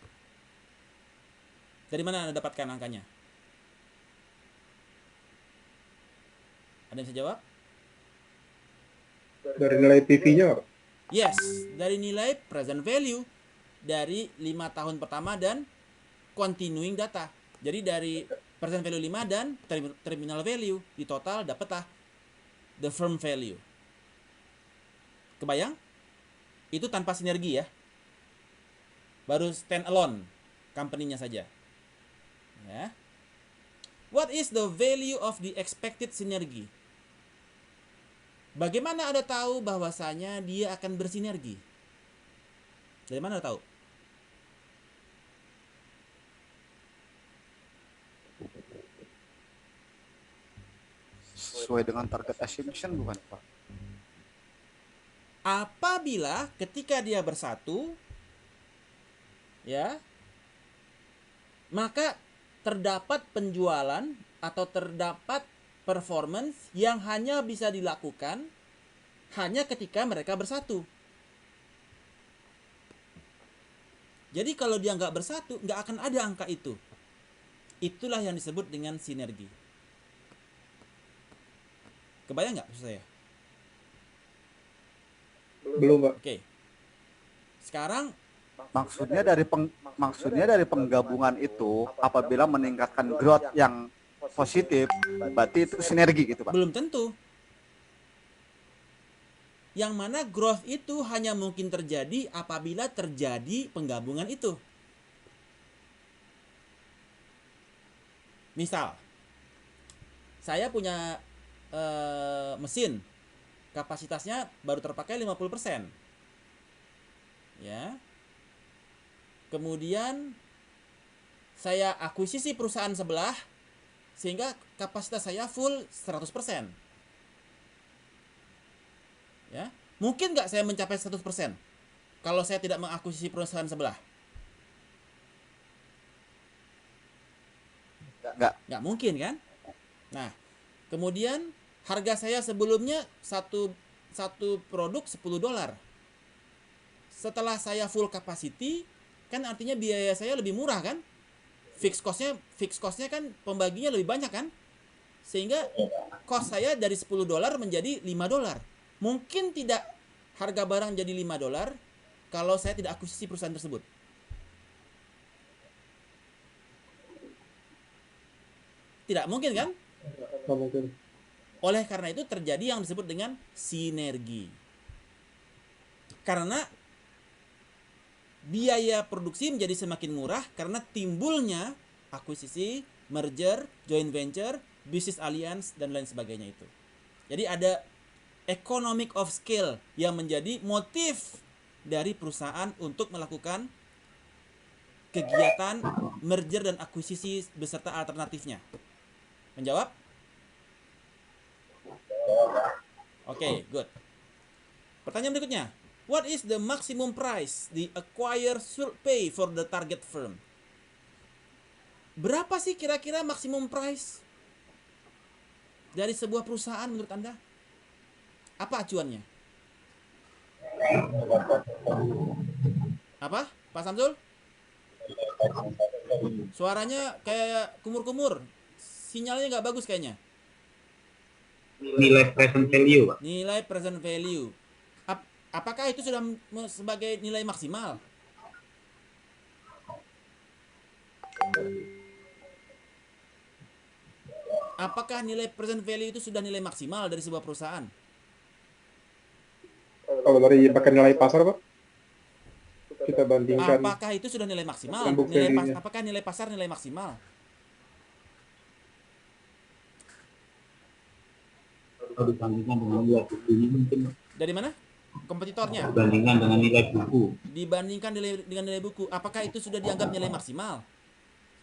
Dari mana Anda dapatkan angkanya? Ada yang bisa jawab? Dari nilai PV-nya Pak? Yes, dari nilai present value dari 5 tahun pertama dan continuing data. Jadi dari present value 5 dan terminal value di total dapatlah the firm value. Kebayang? Itu tanpa sinergi ya. Baru stand alone company-nya saja. Ya. What is the value of the expected synergy? Bagaimana Anda tahu bahwasanya dia akan bersinergi? Dari mana Anda tahu? Sesuai dengan target assumption bukan Pak? Apabila ketika dia bersatu, ya, maka terdapat penjualan atau terdapat performance yang hanya bisa dilakukan hanya ketika mereka bersatu. Jadi kalau dia nggak bersatu, nggak akan ada angka itu. Itulah yang disebut dengan sinergi. Kebayang nggak maksud saya? Belum Pak. Oke. Sekarang Maksudnya dari penggabungan itu apabila meningkatkan growth yang positif, berarti itu sinergi gitu Pak. belum tentu. Yang mana growth itu hanya mungkin terjadi apabila terjadi penggabungan itu. Misal, saya punya mesin, kapasitasnya baru terpakai 50%. Ya. Kemudian saya akuisisi perusahaan sebelah sehingga kapasitas saya full 100%. Ya. Mungkin nggak saya mencapai 100% kalau saya tidak mengakuisisi perusahaan sebelah? Nggak mungkin kan? Nah, kemudian harga saya sebelumnya satu produk $10. Setelah saya full capacity, kan artinya biaya saya lebih murah kan? Fixed costnya kan pembaginya lebih banyak kan? Sehingga cost saya dari $10 menjadi $5. Mungkin tidak harga barang jadi $5 kalau saya tidak akuisisi perusahaan tersebut. Tidak mungkin kan? Nggak mungkin. Oleh karena itu terjadi yang disebut dengan sinergi. Karena biaya produksi menjadi semakin murah karena timbulnya akuisisi, merger, joint venture, business alliance, dan lain sebagainya itu. Jadi ada economic of scale yang menjadi motif dari perusahaan untuk melakukan kegiatan merger dan akuisisi beserta alternatifnya. Menjawab? Oke, good. Pertanyaan berikutnya. What is the maximum price the acquirer should pay for the target firm? Berapa sih kira-kira maximum price dari sebuah perusahaan menurut Anda? Apa acuannya? Apa? Pak Samsul? Suaranya kayak kumur-kumur. Sinyalnya nggak bagus kayaknya. Nilai present value, Pak. Nilai present value. Apakah itu sudah sebagai nilai maksimal? Apakah nilai present value itu sudah nilai maksimal dari sebuah perusahaan? Kalau dari pakai nilai pasar Pak, kita bandingkan. Apakah itu sudah nilai maksimal? Apakah nilai pasar nilai maksimal? Kalau dibandingkan dengan nilai bukunya mungkin. Dari mana? Kompetitornya? Dibandingkan dengan nilai buku. Dibandingkan dengan nilai buku. Apakah itu sudah dianggap nilai maksimal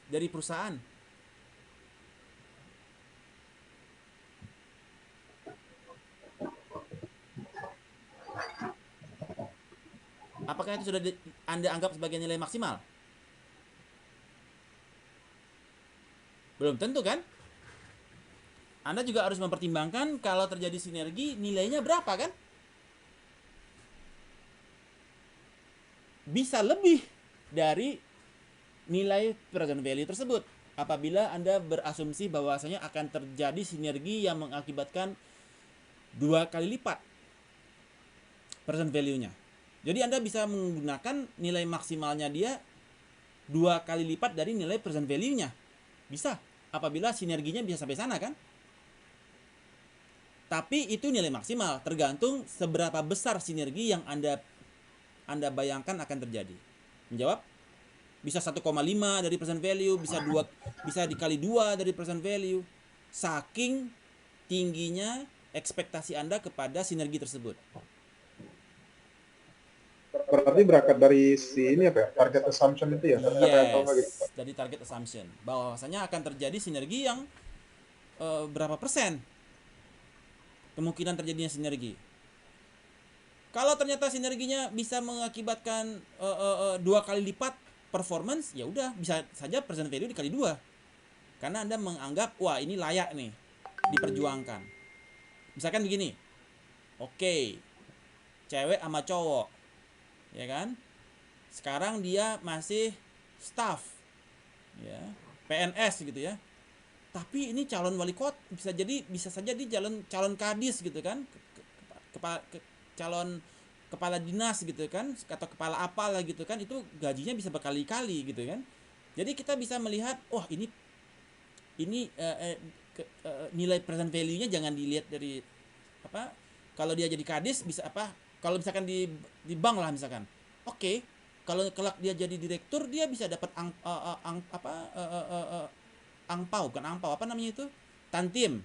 dari perusahaan? Apakah itu sudah Anda anggap sebagai nilai maksimal? Belum tentu kan? Anda juga harus mempertimbangkan kalau terjadi sinergi nilainya berapa kan? Bisa lebih dari nilai present value tersebut. apabila Anda berasumsi bahwasanya akan terjadi sinergi yang mengakibatkan 2 kali lipat present value-nya. Jadi Anda bisa menggunakan nilai maksimalnya dia 2 kali lipat dari nilai present value-nya. Bisa, apabila sinerginya bisa sampai sana kan. Tapi itu nilai maksimal, tergantung seberapa besar sinergi yang Anda bayangkan akan terjadi. Menjawab? Bisa 1,5 dari present value, bisa dikali 2 dari present value. Saking tingginya ekspektasi Anda kepada sinergi tersebut. Berarti berangkat dari si ini apa ya? Target assumption itu ya? Yes, dari target assumption. Bahwasanya akan terjadi sinergi yang berapa persen kemungkinan terjadinya sinergi. Kalau ternyata sinerginya bisa mengakibatkan 2 kali lipat performance, ya udah bisa saja present value dikali 2. Karena Anda menganggap, wah ini layak nih diperjuangkan. Misalkan begini, oke, cewek sama cowok, ya kan? Sekarang dia masih staff, ya, PNS gitu ya. Tapi ini calon wali kota, bisa saja dia calon kadis gitu kan, calon kepala dinas gitu kan, atau kepala apalah gitu kan, itu gajinya bisa berkali-kali gitu kan. Jadi kita bisa melihat, oh ini nilai present value-nya jangan dilihat dari apa. Kalau dia jadi kadis bisa apa? Kalau misalkan di bank lah misalkan, oke, kalau kelak dia jadi direktur dia bisa dapat angpau, bukan angpau, apa namanya itu, tantim,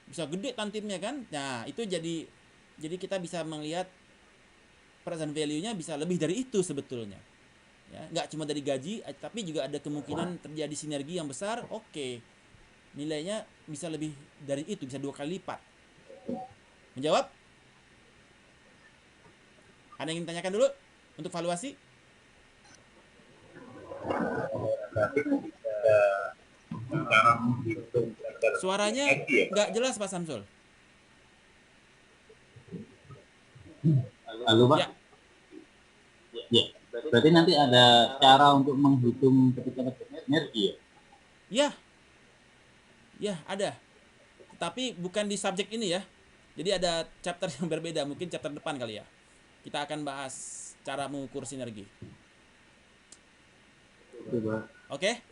bisa gede tantimnya kan. Nah itu jadi kita bisa melihat present value-nya bisa lebih dari itu sebetulnya, ya, nggak cuma dari gaji, tapi juga ada kemungkinan terjadi sinergi yang besar. Oke, nilainya bisa lebih dari itu, bisa 2 kali lipat. Menjawab? Ada yang ingin tanyakan dulu untuk valuasi? Suaranya nggak jelas Pak Samsul. Lalu Pak? Ya. Ya. Berarti nanti ada cara untuk menghitung ketika terjadi sinergi ya? Ya. Ya, ada. Tapi bukan di subjek ini ya. Jadi ada chapter yang berbeda, mungkin chapter depan kali ya. Kita akan bahas cara mengukur sinergi. Oke.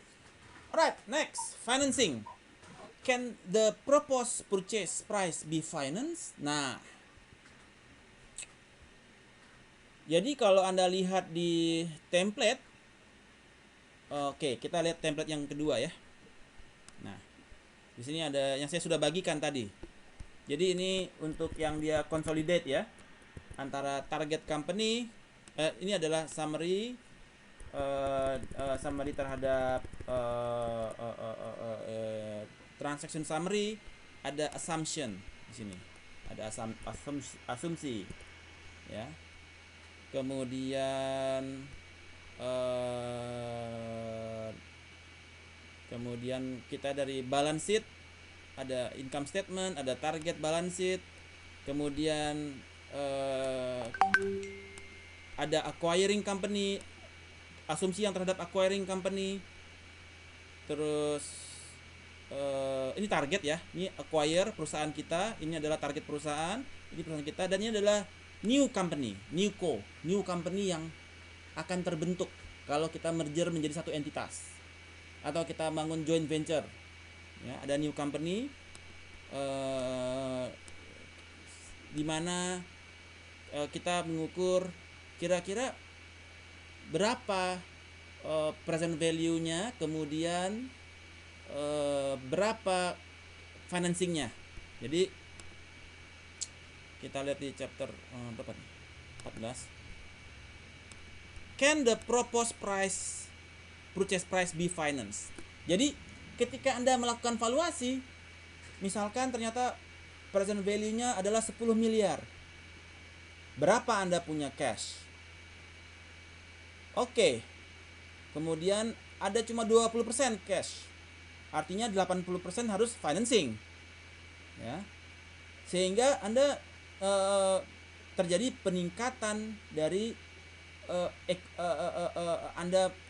Alright, next, financing. Can the proposed purchase price be financed? Nah, jadi kalau Anda lihat di template, oke, kita lihat template yang kedua ya. Nah, di sini ada yang saya sudah bagikan tadi. Jadi ini untuk yang dia consolidate ya, antara target company. Ini adalah summary terhadap transaction summary. Ada assumption di sini, ada asumsi ya. Kemudian kita dari balance sheet, ada income statement, ada target balance sheet, kemudian ada acquiring company, asumsi yang terhadap acquiring company. Terus ini target ya, ini acquire perusahaan kita, ini adalah target perusahaan, ini perusahaan kita, dan ini adalah new company, new company yang akan terbentuk kalau kita merger menjadi satu entitas atau kita bangun joint venture ya. Ada new company di mana kita mengukur kira-kira berapa present value-nya, kemudian berapa financing-nya. Jadi kita lihat di chapter berapa nih? 14. Can the proposed purchase price be financed? Jadi ketika Anda melakukan valuasi, misalkan ternyata present value-nya adalah 10 miliar. Berapa Anda punya cash? Oke. Kemudian ada cuma 20% cash. Artinya 80% harus financing. Ya. Sehingga Anda terjadi peningkatan dari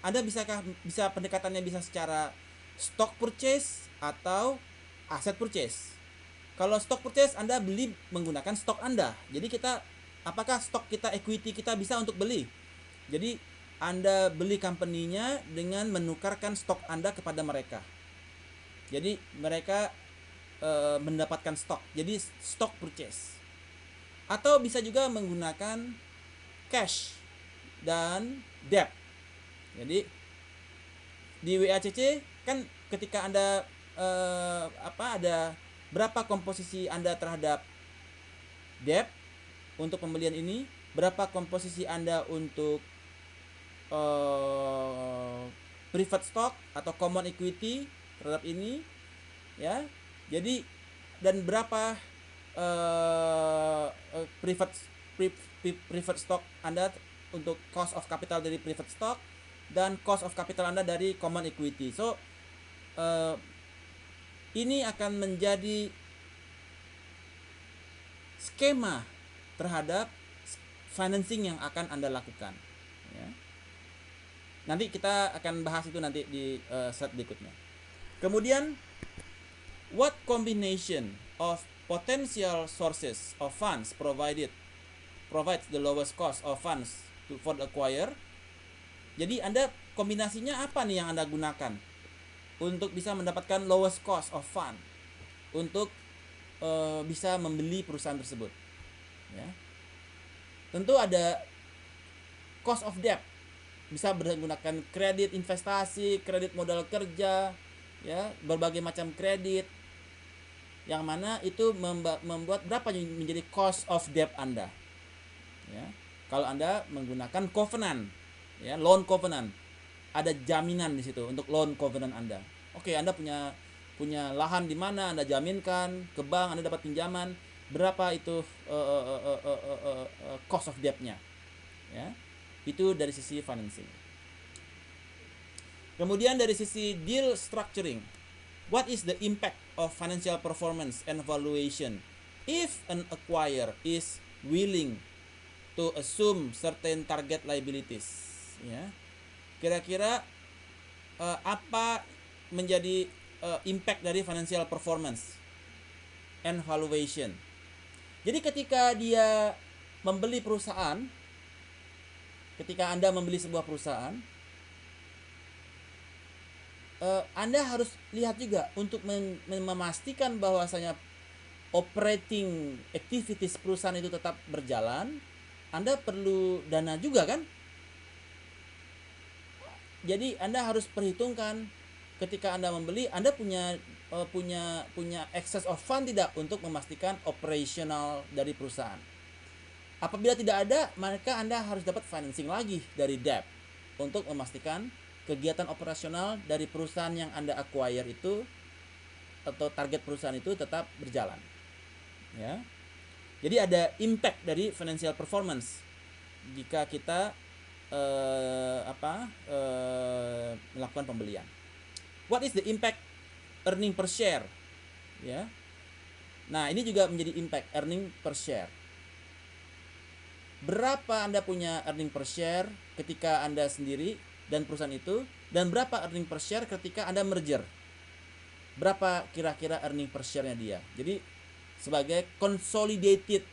Anda bisa pendekatannya bisa secara stock purchase atau asset purchase. Kalau stock purchase Anda beli menggunakan stok Anda. Jadi apakah stok kita, equity kita bisa untuk beli? Jadi Anda beli company-nya dengan menukarkan stok Anda kepada mereka. Jadi mereka mendapatkan stok. Jadi stock purchase. Atau bisa juga menggunakan cash dan debt. Jadi di WACC kan ketika Anda ada berapa komposisi Anda terhadap debt untuk pembelian ini, berapa komposisi Anda untuk preferred stock atau common equity terhadap ini, ya. Jadi dan berapa preferred stock Anda untuk cost of capital dari preferred stock dan cost of capital Anda dari common equity. So ini akan menjadi skema terhadap financing yang akan Anda lakukan, ya. Nanti kita akan bahas itu nanti di slide berikutnya. Kemudian, what combination of potential sources of funds provides the lowest cost of funds for the acquire. Jadi Anda kombinasinya apa nih yang Anda gunakan untuk bisa mendapatkan lowest cost of fund untuk bisa membeli perusahaan tersebut, ya. Tentu ada cost of debt, bisa menggunakan kredit investasi, kredit modal kerja, ya, berbagai macam kredit, yang mana itu membuat berapa menjadi cost of debt Anda, ya. Kalau Anda menggunakan covenant, ya, loan covenant, ada jaminan di situ untuk loan covenant Anda. Oke, Anda punya lahan di mana Anda jaminkan ke bank, Anda dapat pinjaman, berapa itu cost of debt-nya, ya. Itu dari sisi financing. Kemudian dari sisi deal structuring, what is the impact of financial performance and valuation if an acquirer is willing to assume certain target liabilities, ya. Kira-kira apa menjadi impact dari financial performance and valuation. Jadi ketika dia membeli perusahaan, ketika Anda membeli sebuah perusahaan, Anda harus lihat juga untuk memastikan bahwasanya operating activities perusahaan itu tetap berjalan. Anda perlu dana juga kan? Jadi Anda harus perhitungkan ketika Anda membeli, Anda punya excess of fund tidak untuk memastikan operasional dari perusahaan. Apabila tidak ada, maka Anda harus dapat financing lagi dari debt untuk memastikan kegiatan operasional dari perusahaan yang Anda acquire itu atau target perusahaan itu tetap berjalan, ya. Jadi ada impact dari financial performance jika kita melakukan pembelian. What is the impact earning per share, ya. Nah, ini juga menjadi impact earning per share. Berapa Anda punya earning per share ketika Anda sendiri dan perusahaan itu, dan berapa earning per share ketika Anda merger. Berapa kira-kira earning per share-nya dia. Jadi sebagai consolidated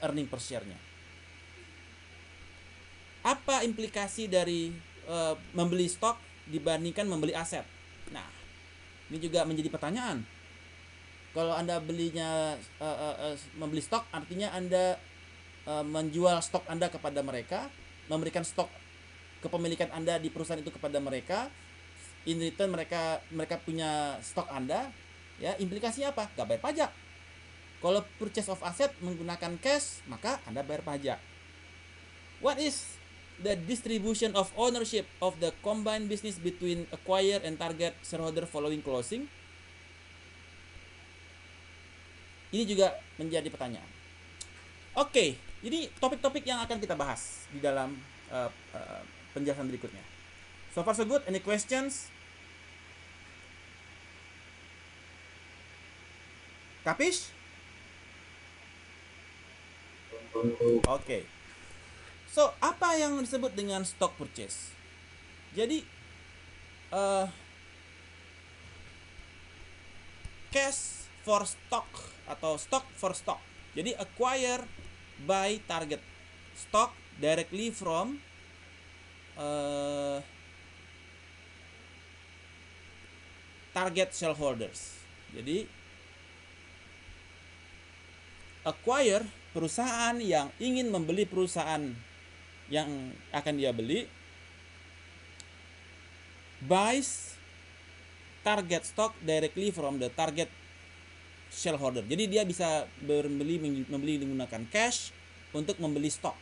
earning per share-nya. Apa implikasi dari membeli stok dibandingkan membeli aset? Nah, ini juga menjadi pertanyaan. Kalau Anda membeli stok, artinya Anda menjual stok Anda kepada mereka, memberikan stok kepemilikan Anda di perusahaan itu kepada mereka. In return mereka punya stok Anda, ya. Implikasinya apa? Gak bayar pajak. Kalau purchase of asset menggunakan cash, maka Anda bayar pajak. What is the distribution of ownership of the combined business between acquirer and target shareholder following closing? Ini juga menjadi pertanyaan. Oke, jadi topik-topik yang akan kita bahas di dalam penjelasan berikutnya. So far so good. Any questions? Kapis? Oke. So, apa yang disebut dengan stock purchase? Jadi, eh, cash for stock atau stock for stock. Jadi acquire by target stock directly from target shareholders. Jadi acquire perusahaan yang ingin membeli perusahaan yang akan dia beli, buys target stock directly from the target shareholder. Jadi dia bisa membeli menggunakan cash untuk membeli stok,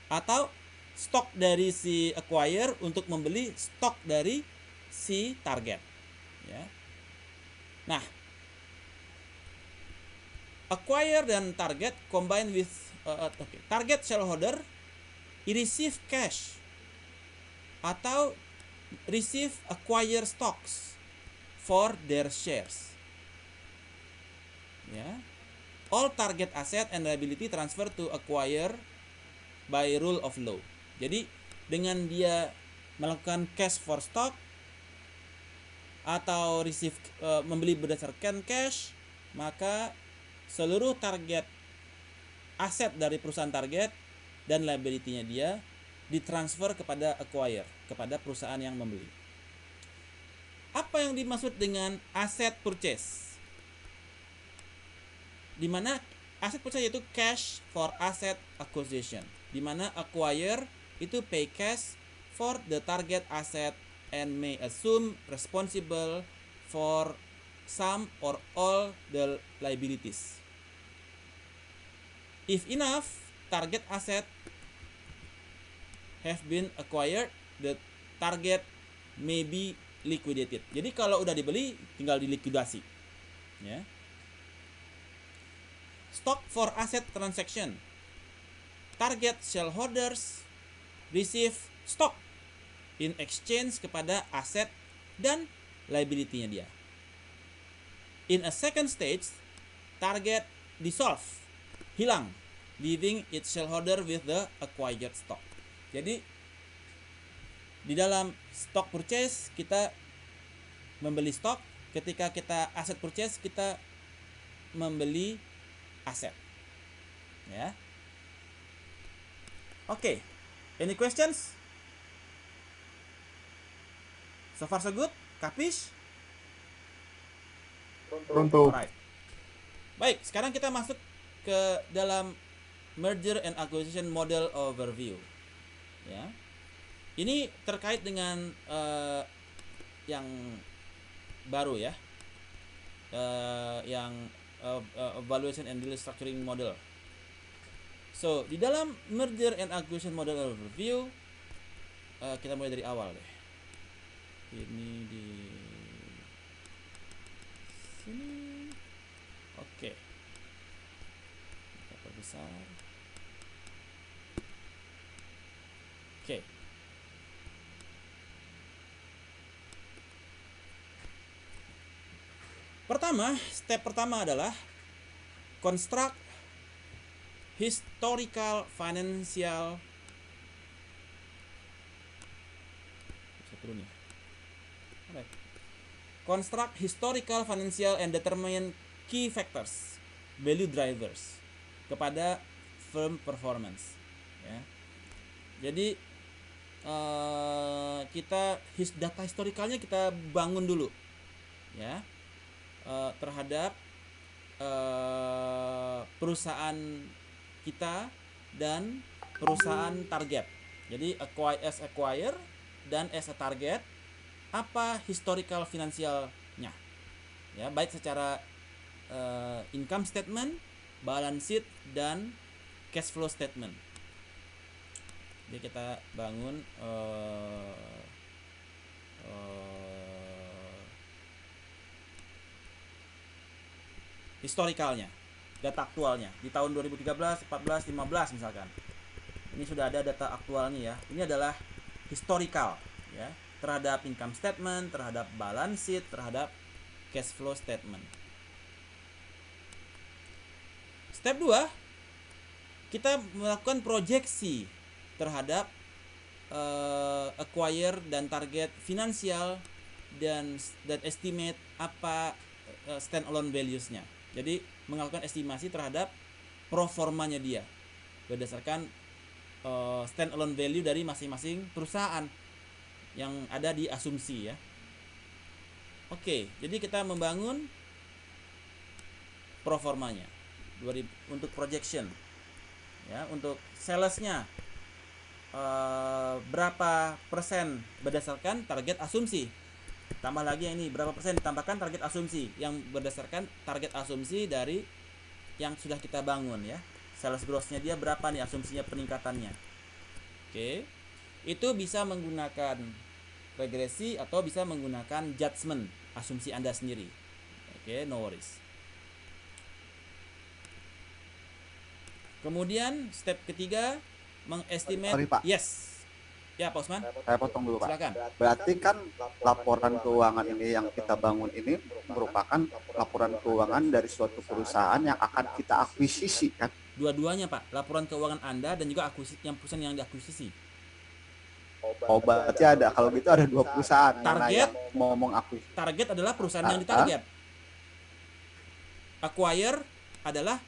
atau stok dari si acquire untuk membeli stok dari si target. Ya. Nah, acquire dan target combine with target shareholder receive cash atau receive acquire stocks for their shares. Ya. All target asset and liability transfer to acquire by rule of law. Jadi dengan dia melakukan cash for stock atau receive membeli berdasarkan cash, maka seluruh target aset dari perusahaan target dan liability-nya dia ditransfer kepada acquire, kepada perusahaan yang membeli. Apa yang dimaksud dengan asset purchase? Di mana asset purchase itu cash for asset acquisition, di mana acquire itu pay cash for the target asset and may assume responsible for some or all the liabilities. If enough target asset have been acquired, the target may be liquidated. Jadi kalau udah dibeli tinggal dilikuidasi. Ya. Stock for asset transaction. Target shareholders receive stock in exchange kepada aset dan liability-nya dia. In a second stage, target dissolve, hilang, leaving its shareholder with the acquired stock. Jadi di dalam stock purchase kita membeli stok, ketika kita asset purchase kita membeli aset. Ya. Oke. Any questions? So far so good? Kapish? Pronto. Alright. Baik, sekarang kita masuk ke dalam merger and acquisition model overview. Ya. Ini terkait dengan yang baru ya. Yang valuation and deal structuring model. So, di dalam merger and acquisition model overview kita mulai dari awal deh. Ini di sini. Oke. Kita perbesar. Oke. Step pertama adalah construct historical financial construct historical financial and determine key factors, value drivers kepada firm performance. Ya. Jadi kita data historikalnya kita bangun dulu, ya, terhadap perusahaan kita dan perusahaan target. Jadi as acquire dan as a target, apa historical finansialnya, ya, baik secara income statement, balance sheet, dan cash flow statement. Jadi kita bangun historikalnya, data aktualnya di tahun 2013, 14, 15 misalkan. Ini sudah ada data aktualnya ya. Ini adalah historical ya, terhadap income statement, terhadap balance sheet, terhadap cash flow statement. Step 2, kita melakukan proyeksi terhadap acquire dan target finansial dan estimate apa stand alone values-nya. Jadi melakukan estimasi terhadap pro formanya dia berdasarkan stand alone value dari masing-masing perusahaan yang ada di asumsi ya. Oke, jadi kita membangun pro formanya untuk projection ya, untuk salesnya berapa persen berdasarkan target asumsi, tambah lagi ini berapa persen ditambahkan target asumsi yang berdasarkan target asumsi dari yang sudah kita bangun ya. Sales growth-nya dia berapa nih asumsinya peningkatannya. Oke, itu bisa menggunakan regresi atau bisa menggunakan judgment asumsi Anda sendiri. Oke, no worries. Kemudian step ketiga mengestimate. Sorry, Pak. Yes. Ya, Pak Usman. Saya potong dulu, Pak. Silakan. Berarti kan laporan keuangan ini yang kita bangun ini merupakan laporan keuangan dari suatu perusahaan yang akan kita akuisisi kan? Dua-duanya, Pak. Laporan keuangan Anda dan juga yang perusahaan yang diakuisisi. Oh, berarti ada, kalau gitu ada 2 perusahaan mana Target. yang mau mengakuisisi. Target adalah perusahaan yang ditarget. Acquire adalah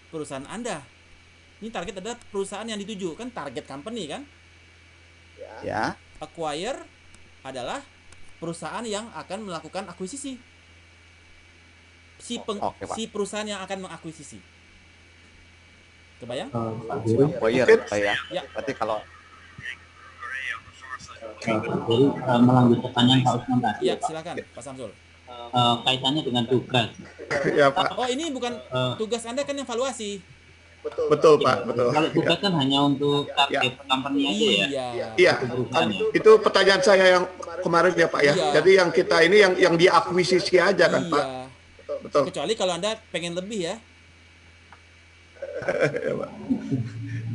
perusahaan Anda. Ini target adalah perusahaan yang dituju, kan target company kan? Ya. Acquire adalah perusahaan yang akan melakukan akuisisi. Oke, Pak. Si perusahaan yang akan mengakuisisi. Kebayang? Pak Guru, Acquire, Pak ya. Ya. Berarti kalau jadi melanjutkan pertanyaan Pak Usman tadi. Iya, silakan Pak Samsul. Kaitannya dengan tugas. Ya Pak, Oh, ini bukan tugas Anda kan evaluasi. betul Pak, betul. Kalau tugas kan hanya untuk target company aja ya. Iya. Iya, Perusahaan ya. itu pertanyaan saya yang kemarin ya Pak ya. Iya. Jadi yang kita ini yang diakuisisi aja kan Pak. Iya. Betul. Kecuali kalau Anda pengen lebih ya.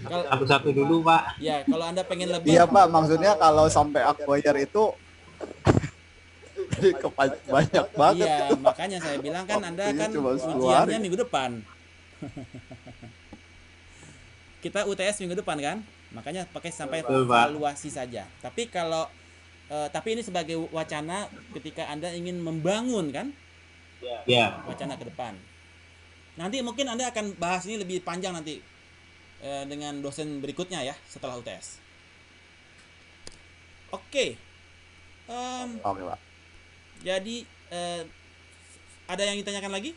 Kalau Satu-satu dulu Pak. ya, kalau Anda pengen lebih. iya, Pak, maksudnya kalau sampai acquire itu banyak banget. Iya, makanya saya bilang kan Anda Waktunya kan cuma 10 ujiannya hari. minggu depan. Kita UTS minggu depan kan, makanya pakai sampai Betul, Pak. evaluasi saja. Tapi kalau tapi ini sebagai wacana ketika Anda ingin membangun kan, Ya. wacana ke depan. Nanti mungkin Anda akan bahas ini lebih panjang nanti dengan dosen berikutnya ya setelah UTS. Oke. Oke, Pak. Jadi ada yang ditanyakan lagi?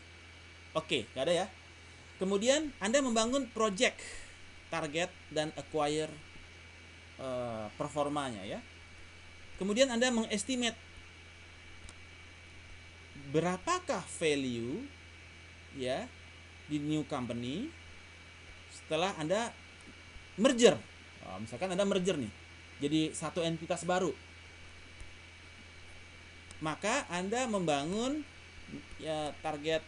Oke, nggak ada ya. Kemudian Anda membangun project, target dan acquire performanya ya. Kemudian Anda mengestimate berapakah value ya di new company setelah Anda merger. Misalkan Anda merger nih, jadi satu entitas baru. Maka Anda membangun ya target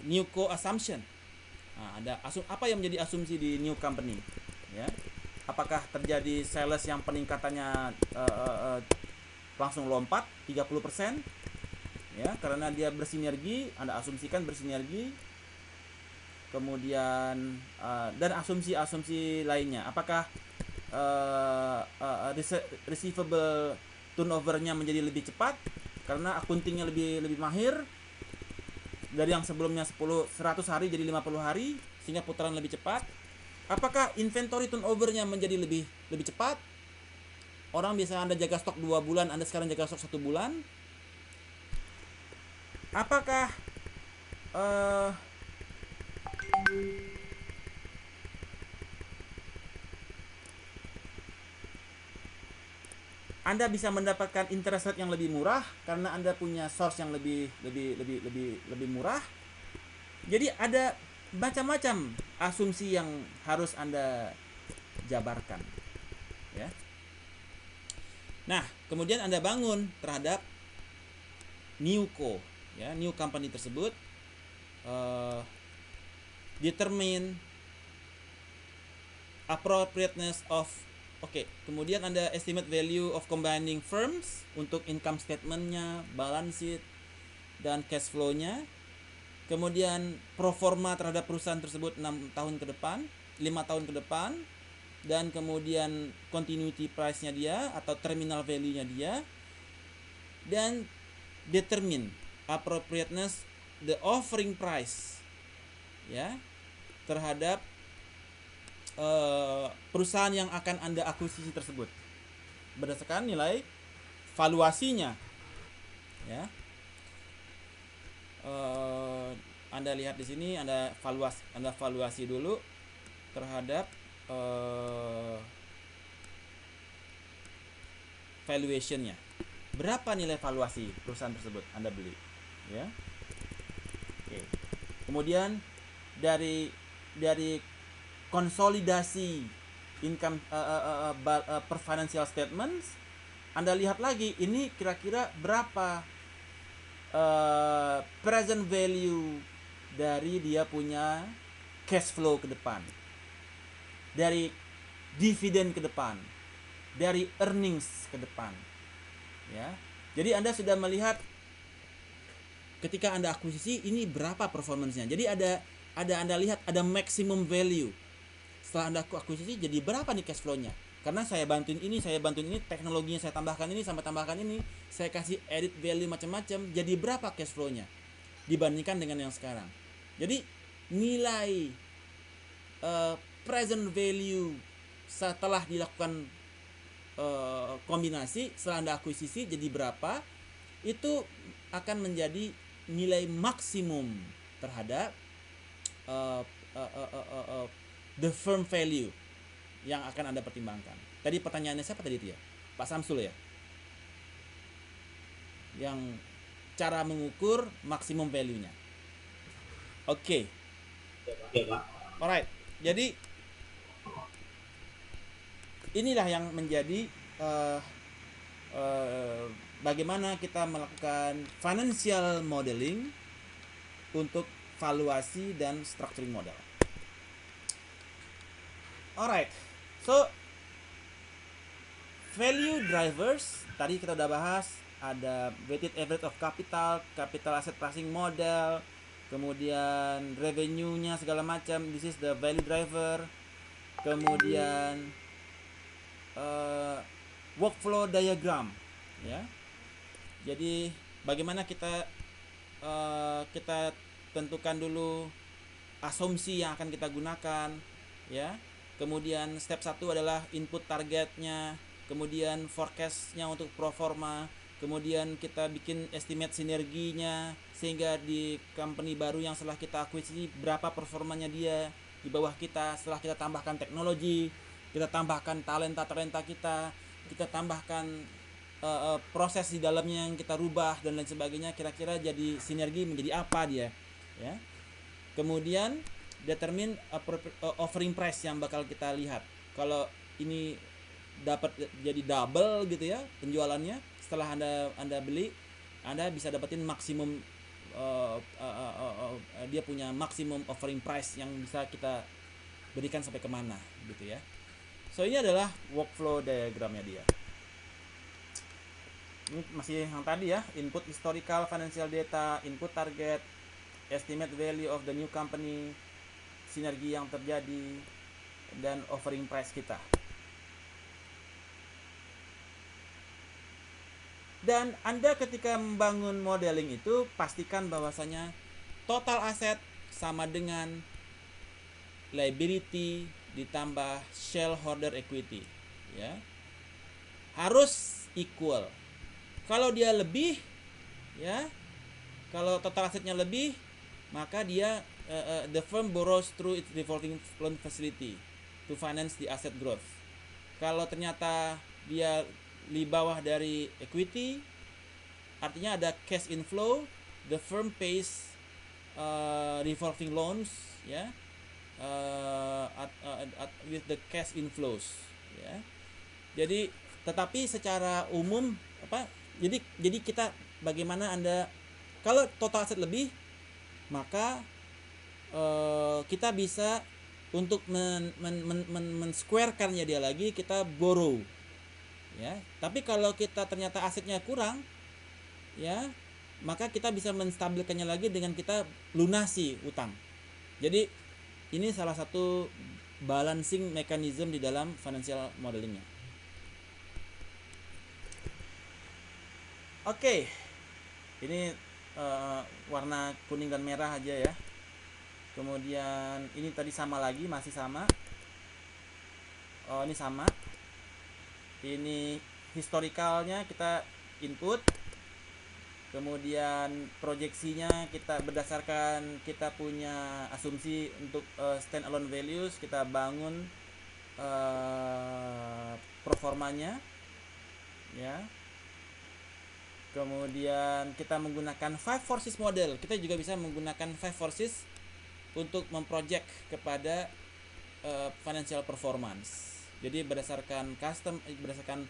new co assumption. Nah, ada apa yang menjadi asumsi di new company? Ya, apakah terjadi sales yang peningkatannya langsung lompat 30%? Ya, karena dia bersinergi, Anda asumsikan bersinergi. Kemudian dan asumsi-asumsi lainnya, apakah receivable turnover-nya menjadi lebih cepat karena akuntingnya lebih mahir dari yang sebelumnya 100 hari jadi 50 hari sehingga putaran lebih cepat. Apakah inventory turnover-nya menjadi lebih cepat? Orang biasa Anda jaga stok 2 bulan, Anda sekarang jaga stok 1 bulan. Apakah Anda bisa mendapatkan interest rate yang lebih murah karena Anda punya source yang lebih murah. Jadi ada macam-macam asumsi yang harus Anda jabarkan. Ya. Nah, kemudian Anda bangun terhadap new co, ya, new company tersebut, determine appropriateness of. Oke, kemudian Anda estimate value of combining firms untuk income statement-nya, balance sheet, dan cash flow-nya. Kemudian pro forma terhadap perusahaan tersebut 6 tahun ke depan, 5 tahun ke depan. dan kemudian continuity price-nya dia atau terminal value-nya dia, dan determine appropriateness the offering price ya terhadap perusahaan yang akan Anda akuisisi tersebut berdasarkan nilai valuasinya ya. Anda lihat di sini, Anda valuasi dulu terhadap valuationnya. Berapa nilai valuasi perusahaan tersebut Anda beli ya. Oke. Kemudian dari konsolidasi income per financial statements, Anda lihat lagi ini kira-kira berapa present value dari dia punya cash flow ke depan, dari dividen ke depan, dari earnings ke depan ya. Jadi Anda sudah melihat ketika Anda akuisisi ini berapa performance-nya. Jadi ada Anda lihat ada maximum value. Setelah Anda akuisisi jadi berapa nih cash flow-nya? Karena saya bantuin ini, teknologinya saya tambahkan ini, sampai tambahkan ini, saya kasih edit value macam-macam, jadi berapa cash flow-nya dibandingkan dengan yang sekarang. Jadi nilai present value setelah dilakukan kombinasi, setelah Anda akuisisi jadi berapa, itu akan menjadi nilai maksimum terhadap the firm value yang akan Anda pertimbangkan. Tadi pertanyaannya siapa tadi itu ya? Pak Samsul ya? Yang cara mengukur maksimum value-nya. Oke. Ya, Pak. Alright. Jadi inilah yang menjadi bagaimana kita melakukan financial modeling untuk valuasi dan structuring model. Alright. So value drivers tadi kita udah bahas, ada weighted average of capital, capital asset pricing model, kemudian revenue-nya segala macam, this is the value driver. Kemudian workflow diagram ya. Jadi bagaimana kita tentukan dulu asumsi yang akan kita gunakan ya. Kemudian step 1 adalah input targetnya, kemudian forecastnya untuk pro forma, kemudian kita bikin estimate sinerginya sehingga di company baru yang setelah kita akuisisi berapa performanya dia di bawah kita, setelah kita tambahkan teknologi, kita tambahkan talenta kita tambahkan proses di dalamnya yang kita rubah dan lain sebagainya, kira-kira jadi sinergi menjadi apa dia ya. Kemudian determine offering price yang bakal kita lihat. Kalau ini dapat jadi double gitu ya penjualannya setelah Anda beli, Anda bisa dapetin maksimum dia punya maksimum offering price yang bisa kita berikan sampai kemana gitu ya. So ini adalah workflow diagramnya dia. Ini masih yang tadi ya, input historical financial data, input target, estimate value of the new company, sinergi yang terjadi, dan offering price kita. Dan Anda ketika membangun modeling itu pastikan bahwasanya total aset sama dengan liability ditambah shareholder equity ya. Harus equal. Kalau dia lebih ya, kalau total asetnya lebih, maka dia the firm borrows through its revolving loan facility to finance the asset growth. Kalau ternyata dia di bawah dari equity, artinya ada cash inflow, the firm pays revolving loans ya, with the cash inflows ya. Jadi tetapi secara umum jadi kita bagaimana Anda kalau total aset lebih, maka kita bisa untuk men-squarekannya dia lagi, kita borrow ya. Tapi kalau kita ternyata asetnya kurang ya, maka kita bisa menstabilkannya lagi dengan kita lunasi utang. Jadi ini salah satu balancing mechanism di dalam financial modelingnya. Oke, ini warna kuning dan merah aja ya. Kemudian ini tadi sama lagi, masih sama. Oh, ini sama. Ini historicalnya kita input. Kemudian proyeksinya kita berdasarkan kita punya asumsi untuk standalone values, kita bangun performanya ya. Kemudian kita menggunakan 5 forces model. Kita juga bisa menggunakan 5 forces untuk memproject kepada financial performance. Jadi berdasarkan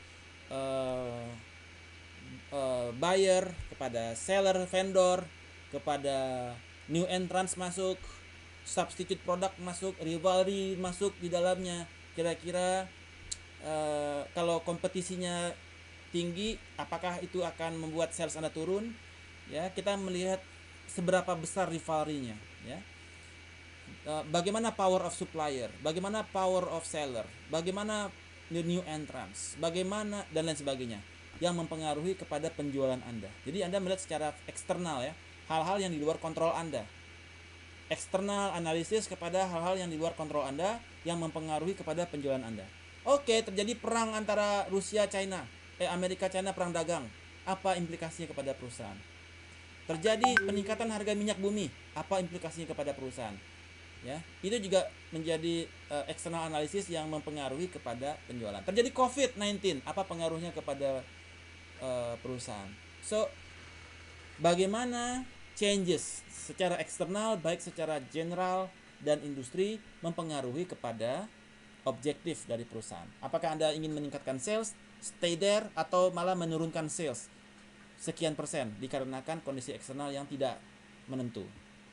buyer kepada seller, vendor, kepada new entrants masuk, substitute product masuk, rivalry masuk di dalamnya. Kira-kira kalau kompetisinya tinggi, apakah itu akan membuat sales Anda turun? Ya, kita melihat seberapa besar rivalry-nya, ya. Bagaimana power of supplier, bagaimana power of seller, bagaimana new entrants, bagaimana dan lain sebagainya yang mempengaruhi kepada penjualan Anda. Jadi Anda melihat secara eksternal ya, hal-hal yang di luar kontrol Anda. Eksternal analisis kepada hal-hal yang di luar kontrol Anda yang mempengaruhi kepada penjualan Anda. Oke, terjadi perang antara Rusia China, Amerika China, perang dagang. Apa implikasinya kepada perusahaan? Terjadi peningkatan harga minyak bumi, apa implikasinya kepada perusahaan? Ya, itu juga menjadi eksternal analisis yang mempengaruhi kepada penjualan. Terjadi COVID-19, apa pengaruhnya kepada perusahaan? So, bagaimana changes secara eksternal baik secara general dan industri mempengaruhi kepada objektif dari perusahaan? Apakah Anda ingin meningkatkan sales, stay there, atau malah menurunkan sales sekian persen dikarenakan kondisi eksternal yang tidak menentu,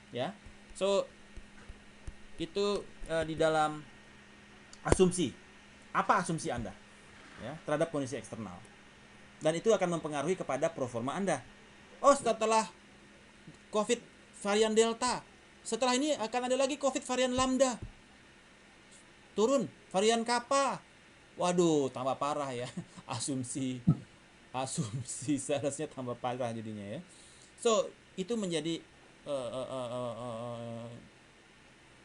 ya? So, itu di dalam asumsi. Apa asumsi Anda ya terhadap kondisi eksternal? Dan itu akan mempengaruhi kepada performa Anda. Oh, setelah COVID varian Delta, setelah ini akan ada lagi COVID varian Lambda. Turun, varian Kappa. Waduh, tambah parah ya. Asumsi salesnya tambah parah jadinya ya. So, itu menjadi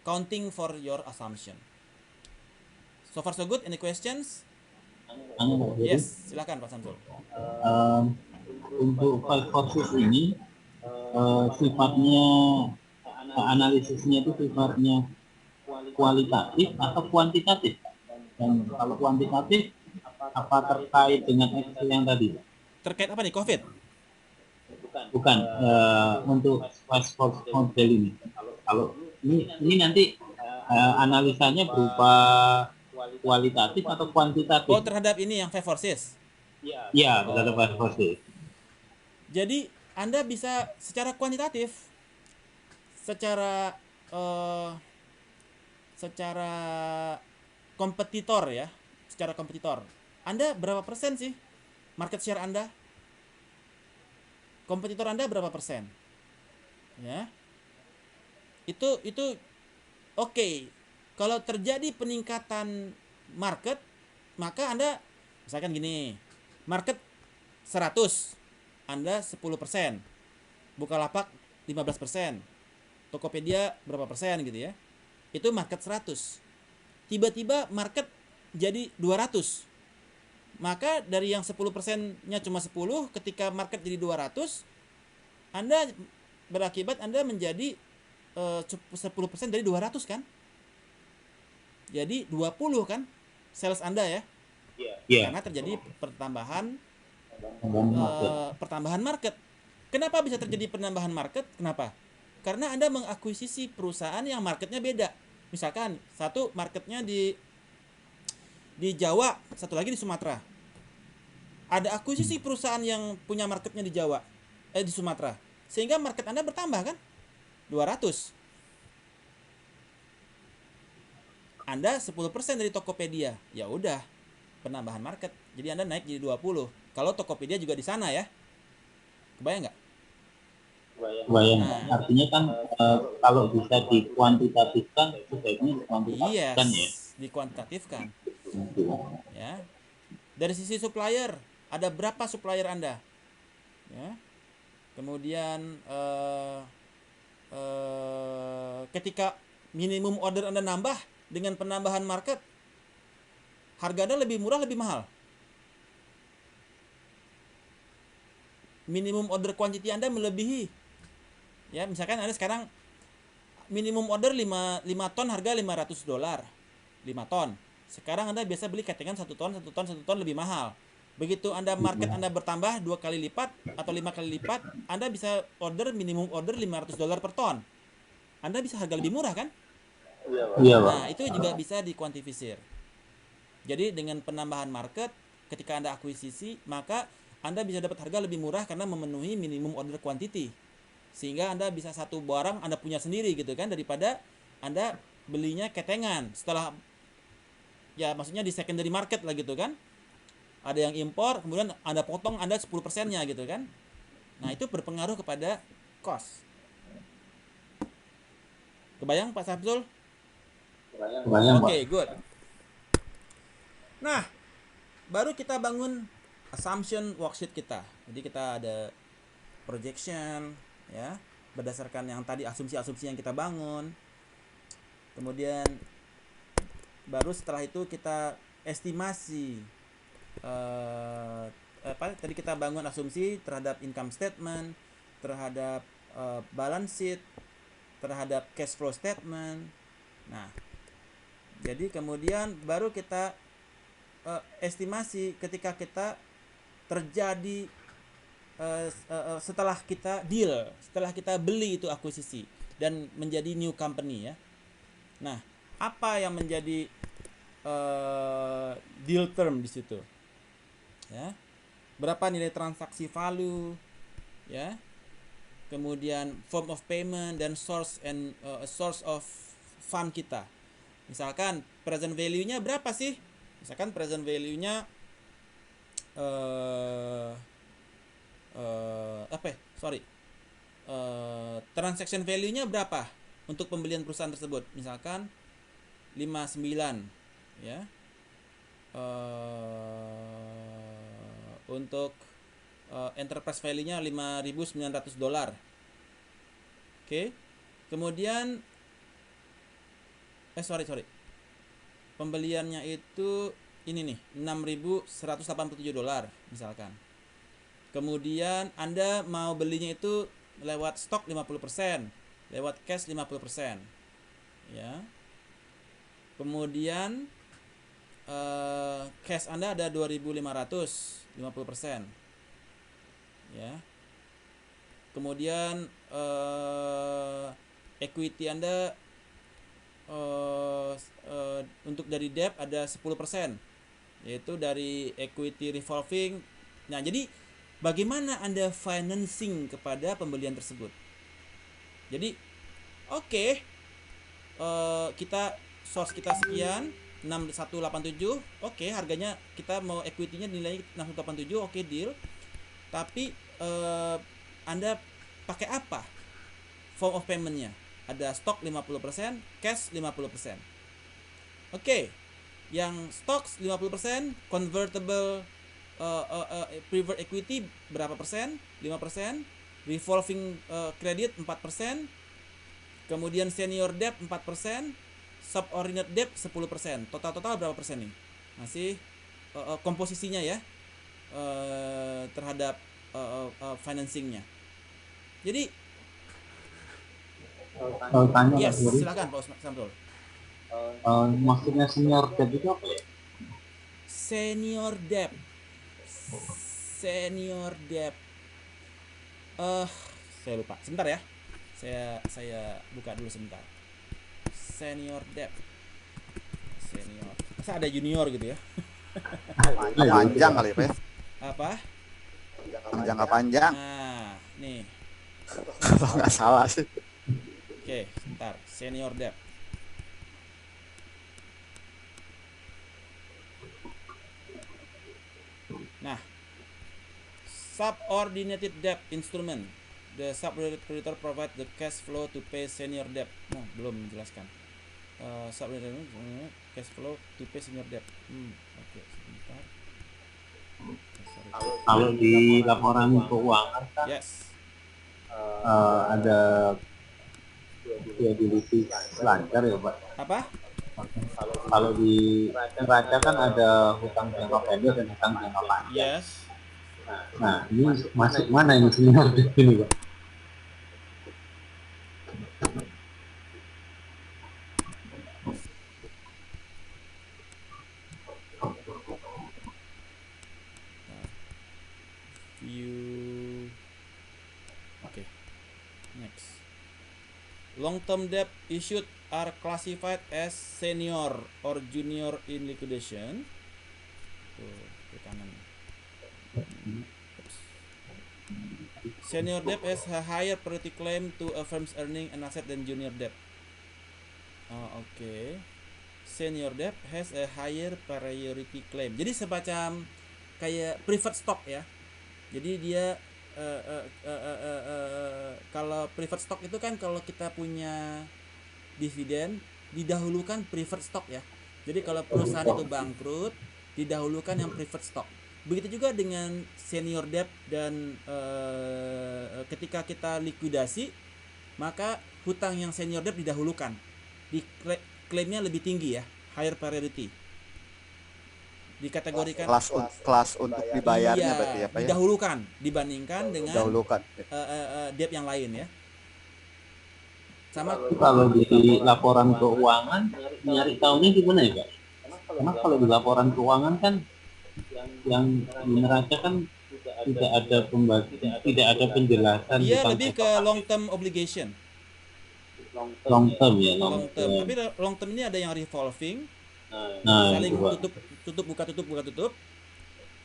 counting for your assumption. So far so good. Any questions? Yes, silakan Pak Samsul. Untuk 5 forces ini sifatnya analisisnya itu sifatnya kualitatif atau kuantitatif? Dan kalau kuantitatif, apa terkait dengan Excel yang tadi? Terkait apa nih, COVID? Bukan, untuk 5 force model ini. Kalau ini nanti analisanya berupa kualitatif atau kuantitatif? Oh, terhadap ini yang 5 forces? Iya, terhadap 5 forces. Jadi Anda bisa secara kuantitatif, secara kompetitor ya, secara kompetitor. Anda berapa persen sih market share Anda? Kompetitor Anda berapa persen? Ya. Itu oke. Kalau terjadi peningkatan market, maka Anda misalkan gini, market 100, Anda 10%, Bukalapak 15%, Tokopedia berapa persen gitu ya. Itu market 100. Tiba-tiba market jadi 200. Maka dari yang 10%-nya cuma 10, ketika market jadi 200, Anda berakibat Anda menjadi 10% dari 200 kan? Jadi 20 kan sales Anda ya? Iya. Karena terjadi pertambahan market. Kenapa bisa terjadi penambahan market? Kenapa? Karena Anda mengakuisisi perusahaan yang marketnya beda. Misalkan satu marketnya di Jawa, satu lagi di Sumatera. Ada akuisisi perusahaan yang punya marketnya di Jawa, di Sumatera. Sehingga market Anda bertambah kan? 200. Anda 10% dari Tokopedia. Ya udah, penambahan market. Jadi Anda naik jadi 20. Kalau Tokopedia juga di sana ya. Kebayang nggak? Kebayang. Artinya kan kalau bisa dikuantitatifkan, sebaiknya dikuantitatifkan Yes. ya. dikuantitatifkan. Ya. Dari sisi supplier, ada berapa supplier Anda? Ya. Kemudian ketika minimum order Anda nambah dengan penambahan market, harga Anda lebih murah, lebih mahal? Minimum order quantity Anda melebihi. Ya, misalkan Anda sekarang minimum order 5 ton harga $500. 5 ton. Sekarang Anda biasa beli ketengan 1 ton, 1 ton, 1 ton lebih mahal. Begitu Anda market Anda bertambah 2 kali lipat atau 5 kali lipat, Anda bisa order minimum order $500 per ton. Anda bisa harga lebih murah kan? Iya, Pak. Nah, itu juga bisa dikuantifisir. Jadi dengan penambahan market, ketika Anda akuisisi, maka Anda bisa dapat harga lebih murah karena memenuhi minimum order quantity. Sehingga Anda bisa satu barang Anda punya sendiri gitu kan, daripada Anda belinya ketengan setelah, ya maksudnya di secondary market lah gitu kan. Ada yang impor, kemudian Anda potong Anda 10%-nya gitu kan. Nah, itu berpengaruh kepada cost. Kebayang Pak Samsul? Kebayang, Pak. Oke, good. Nah, baru kita bangun assumption worksheet kita. Jadi kita ada projection, ya, berdasarkan yang tadi asumsi-asumsi yang kita bangun. Kemudian baru setelah itu kita estimasi. Tadi kita bangun asumsi terhadap income statement, terhadap balance sheet, terhadap cash flow statement. Nah, jadi kemudian baru kita estimasi ketika kita terjadi setelah kita deal, setelah kita beli itu akuisisi dan menjadi new company ya. Nah, apa yang menjadi deal term di situ? Ya. Berapa nilai transaksi value, ya. Kemudian form of payment dan source of fund kita. Misalkan present value-nya berapa sih? Misalkan present value-nya transaction value-nya berapa untuk pembelian perusahaan tersebut? Misalkan 59 ya. Untuk enterprise value-nya $5.900. Oke. Kemudian pembeliannya itu ini nih, $6.187 misalkan. Kemudian Anda mau belinya itu lewat stok 50%, lewat cash 50%. Ya. Kemudian cash Anda ada 2.500, 50%. Ya. Kemudian equity Anda untuk dari debt ada 10%, yaitu dari equity revolving. Nah, jadi bagaimana Anda financing kepada pembelian tersebut? Jadi kita source kita sekian 6187, harganya kita mau equity-nya nilai 6187, deal. Tapi Anda pakai apa form of payment-nya? Ada stok 50%, cash 50%. Yang stok 50%, convertible preferred equity berapa persen? 5%, revolving credit 4%, kemudian senior debt 4%, subordinate debt 10%. Total berapa persen nih? Masih komposisinya ya terhadap financingnya. Jadi Tanya, yes, Pak Guru. silakan Pak Samsul. Maksudnya senior debt itu apa ya? Senior debt. Saya lupa. Sebentar ya. Saya buka dulu sebentar. Senior debt. Masa ada junior gitu ya? Panjang kali ya, Pak? Apa? Jangka panjang. Nah, nih. Kalau nggak salah sih. Oke, sebentar. Senior debt. Nah, subordinated debt instrument. The subordinated creditor provide the cash flow to pay senior debt. Belum menjelaskan. Subordinate cash flow to pay senior debt. Oke, sebentar. Sorry. Kalau di laporan keuangan kan Yes. ada liability lancar ya Pak. Apa? Kalau di neraca kan ada hutang jangka pendek dan hutang jangka panjang. Yes. Nah, ini masuk mana ini senior debt ini Pak? View. Oke. Next. Long-term debt issued are classified as senior or junior in liquidation. Tuh, ke kanan. Oops. Senior debt has a higher priority claim to a firm's earning and asset than junior debt. Oke. Senior debt has a higher priority claim. Jadi semacam kayak preferred stock ya. Jadi dia kalau preferred stock itu kan kalau kita punya dividen didahulukan preferred stock ya. Jadi kalau perusahaan itu bangkrut didahulukan yang preferred stock. Begitu juga dengan senior debt dan ketika kita likuidasi maka hutang yang senior debt didahulukan. Klaimnya lebih tinggi ya, higher priority. Dikategorikan kelas untuk dibayarnya berarti ya Pak ya? Didahulukan dibandingkan dengan debt yang lain ya. Sama kalau di laporan keuangan nyari tahunya gimana ya Pak? Karena kalau di laporan keuangan kan yang di neraca kan tidak ada pembagian, tidak ada penjelasan. Dia lebih ke long term obligation. Long term ya. Long term. Tapi long term ini ada yang revolving. Saling tutup buka tutup.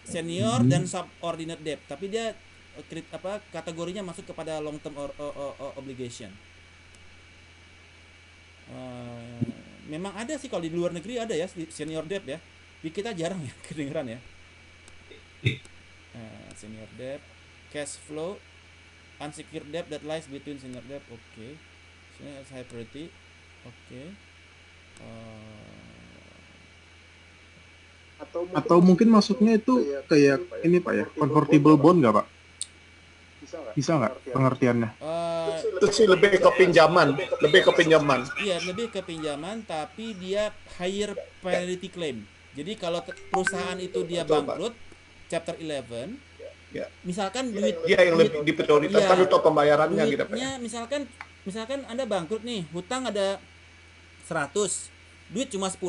Senior dan subordinate debt. Tapi dia kategorinya masuk kepada long term obligation. Memang ada sih kalau di luar negeri ada ya senior debt ya. Di kita jarang ya kedengeran ya. Senior debt, cash flow, unsecured debt that lies between senior debt. Oke. Senior high priority. Oke. Atau mungkin masuknya itu kayak ini Pak ya, convertible bond nggak Pak? Bisa nggak pengertiannya? Itu sih lebih ke pinjaman. Iya, lebih ke pinjaman, tapi dia higher priority claim. Jadi kalau perusahaan itu dia bangkrut, chapter 11, ya. Misalkan duit Dia yang lebih diprioritaskan untuk pembayarannya gitu Pak. Duitnya misalkan Anda bangkrut nih, hutang ada 100, duit cuma 10,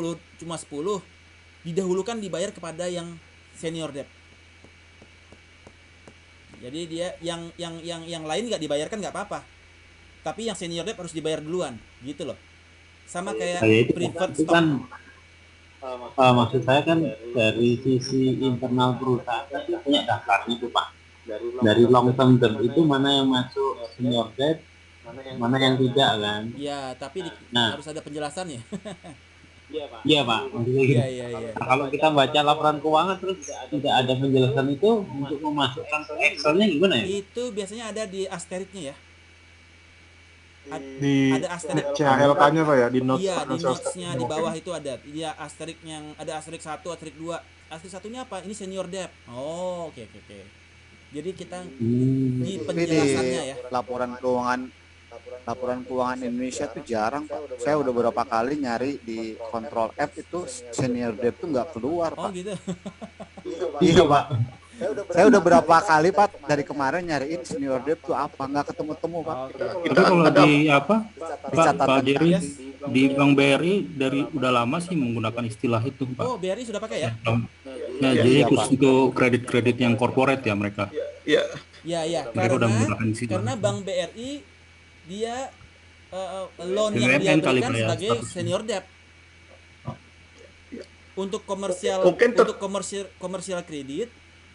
didahulukan dibayar kepada yang senior debt. Jadi dia yang lain nggak dibayarkan nggak apa-apa, tapi yang senior debt harus dibayar duluan, gitu loh. Sama kayak preferred stock. Kan, maksud saya kan dari sisi internal perusahaan kan dia punya daftarnya itu Pak. Dari long term debt itu mana yang masuk senior debt, mana yang tidak kan? Ya, tapi harus ada penjelasannya. Iya Pak. Iya. Kalau kita baca laporan keuangan terus tidak ada penjelasan itu untuk memasukkan ke Excelnya gimana ya? Itu biasanya ada di asteriknya ya. Ada asterik CHLK-nya Pak ya, di notes. Iya, di notes-nya di bawah itu ada. Dia asterik yang ada asterik 1, asterik 2. Asterik satunya apa? Ini senior debt. Oh, oke. Jadi kita di penjelasannya ya. Laporan keuangan Indonesia tuh jarang Pak. Saya udah beberapa kali nyari di Control F itu senior debt tuh nggak keluar Pak. Oh gitu. Iya Pak. Saya udah berapa kali Pak dari kemarin nyariin senior debt tuh apa, nggak ketemu Pak. Tapi kalau di Pak Jerry di Bank BRI dari udah lama sih menggunakan istilah itu Pak. Oh, BRI sudah pakai ya? Nah, jadi khusus untuk kredit yang corporate ya mereka. Iya. Iya. Mereka udah menggunakan istilah. Karena Bank BRI dia loan yang dia berikan sebagai senior debt. Untuk komersial kredit,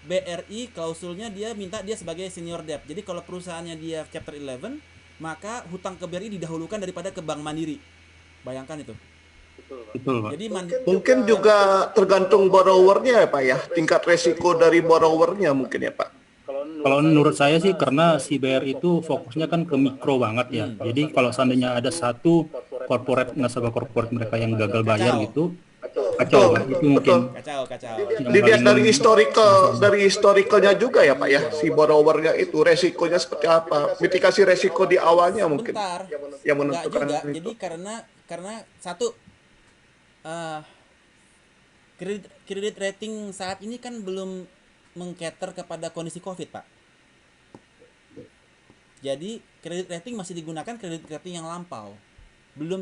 BRI klausulnya dia minta dia sebagai senior debt. Jadi kalau perusahaannya dia chapter 11, maka hutang ke BRI didahulukan daripada ke Bank Mandiri. Bayangkan itu. Betul Pak. Jadi Mungkin juga tergantung borrowernya ya Pak ya, tingkat resiko dari borrowernya mungkin ya Pak. Kalau menurut saya sih karena si BRI itu fokusnya kan ke mikro banget ya. Jadi kalau seandainya ada satu nasabah korporat mereka yang gagal bayar Kacau. gitu, Betul, kacau Pak. Itu mungkin Kacau. yang Dilihat paling dari historicalnya juga ya Pak ya, si borrowernya itu resikonya seperti apa, mitigasi resiko di awalnya mungkin Bentar. yang Enggak menentukan juga. itu. Jadi karena satu kredit rating saat ini kan belum mengcater kepada kondisi Covid, Pak. Jadi kredit rating masih digunakan kredit rating yang lampau. Belum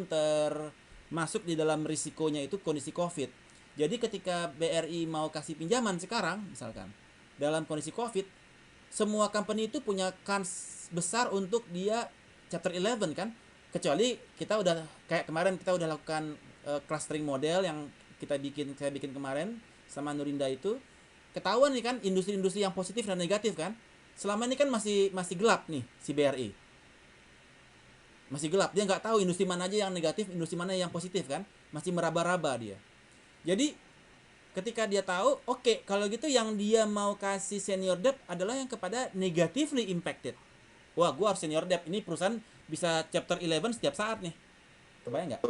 termasuk di dalam risikonya itu kondisi Covid. Jadi ketika BRI mau kasih pinjaman sekarang misalkan dalam kondisi Covid, semua company itu punya kans besar untuk dia chapter 11 kan? Kecuali kita udah kayak kemarin kita udah lakukan clustering model yang saya bikin kemarin sama Nurinda itu, ketahuan nih kan industri-industri yang positif dan negatif kan. Selama ini kan masih gelap nih si BRI. Masih gelap, dia nggak tahu industri mana aja yang negatif, industri mana yang positif kan. Masih meraba-raba dia. Jadi ketika dia tahu, oke, kalau gitu yang dia mau kasih senior debt adalah yang kepada negatively impacted. Wah, gua harus senior debt. Ini perusahaan bisa chapter 11 setiap saat nih. Kebayang nggak?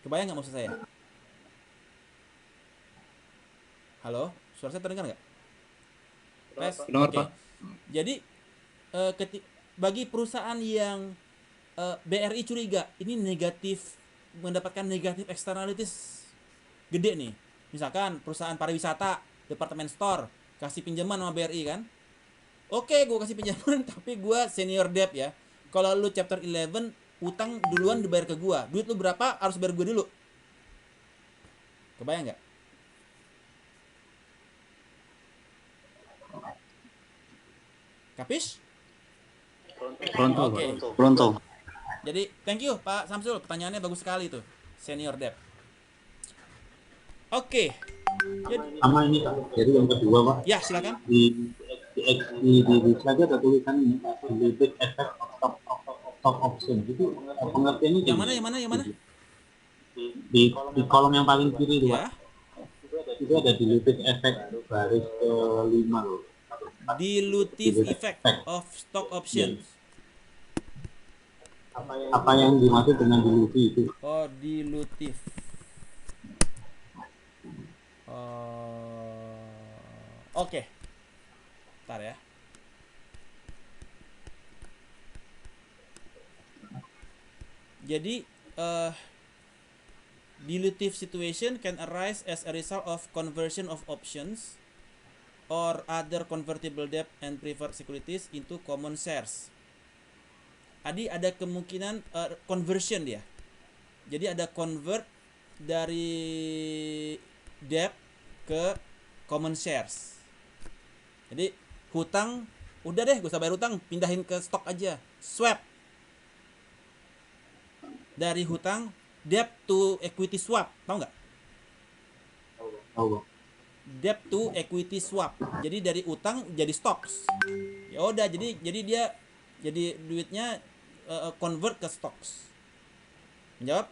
Kebayang nggak maksud saya? Halo, suara saya terdengar nggak? Dengar, Oke. Pak. Jadi bagi perusahaan yang BRI curiga ini mendapatkan negatif externalities gede nih. Misalkan perusahaan pariwisata, departemen store kasih pinjaman sama BRI kan. Oke, gue kasih pinjaman tapi gue senior debt ya. Kalau lu chapter 11 utang duluan dibayar ke gue. Duit lu berapa harus bayar gue dulu. Kebayang nggak? Kapis? Pronto, Oke. Pak. Pronto. Jadi thank you Pak Samsul, pertanyaannya bagus sekali tuh. Senior debt. Oke. Sama ini Pak, jadi yang kedua Pak, Ya, silakan. di slide ada tulisan ini Pak, limited effect of stock option. Itu pengertiannya Yang gimana? mana? Di kolom yang paling kiri itu Ya. Pak, itu ada diluted effect baris ke-5 loh. Dilutive effect of stock options. Apa yang dimaksud dengan diluti itu? Oh, dilutive. Oke. Bentar ya. Jadi dilutive situation can arise as a result of conversion of options or other convertible debt and preferred securities into common shares. Adi ada kemungkinan conversion dia. Jadi ada convert dari debt ke common shares. Jadi hutang udah deh, gak usah bayar hutang, pindahin ke stok aja. Swap. Dari hutang debt to equity swap, tahu nggak? Oh, Debt to equity swap. Jadi dari utang jadi stocks. Ya udah, jadi dia jadi duitnya convert ke stocks. Menjawab?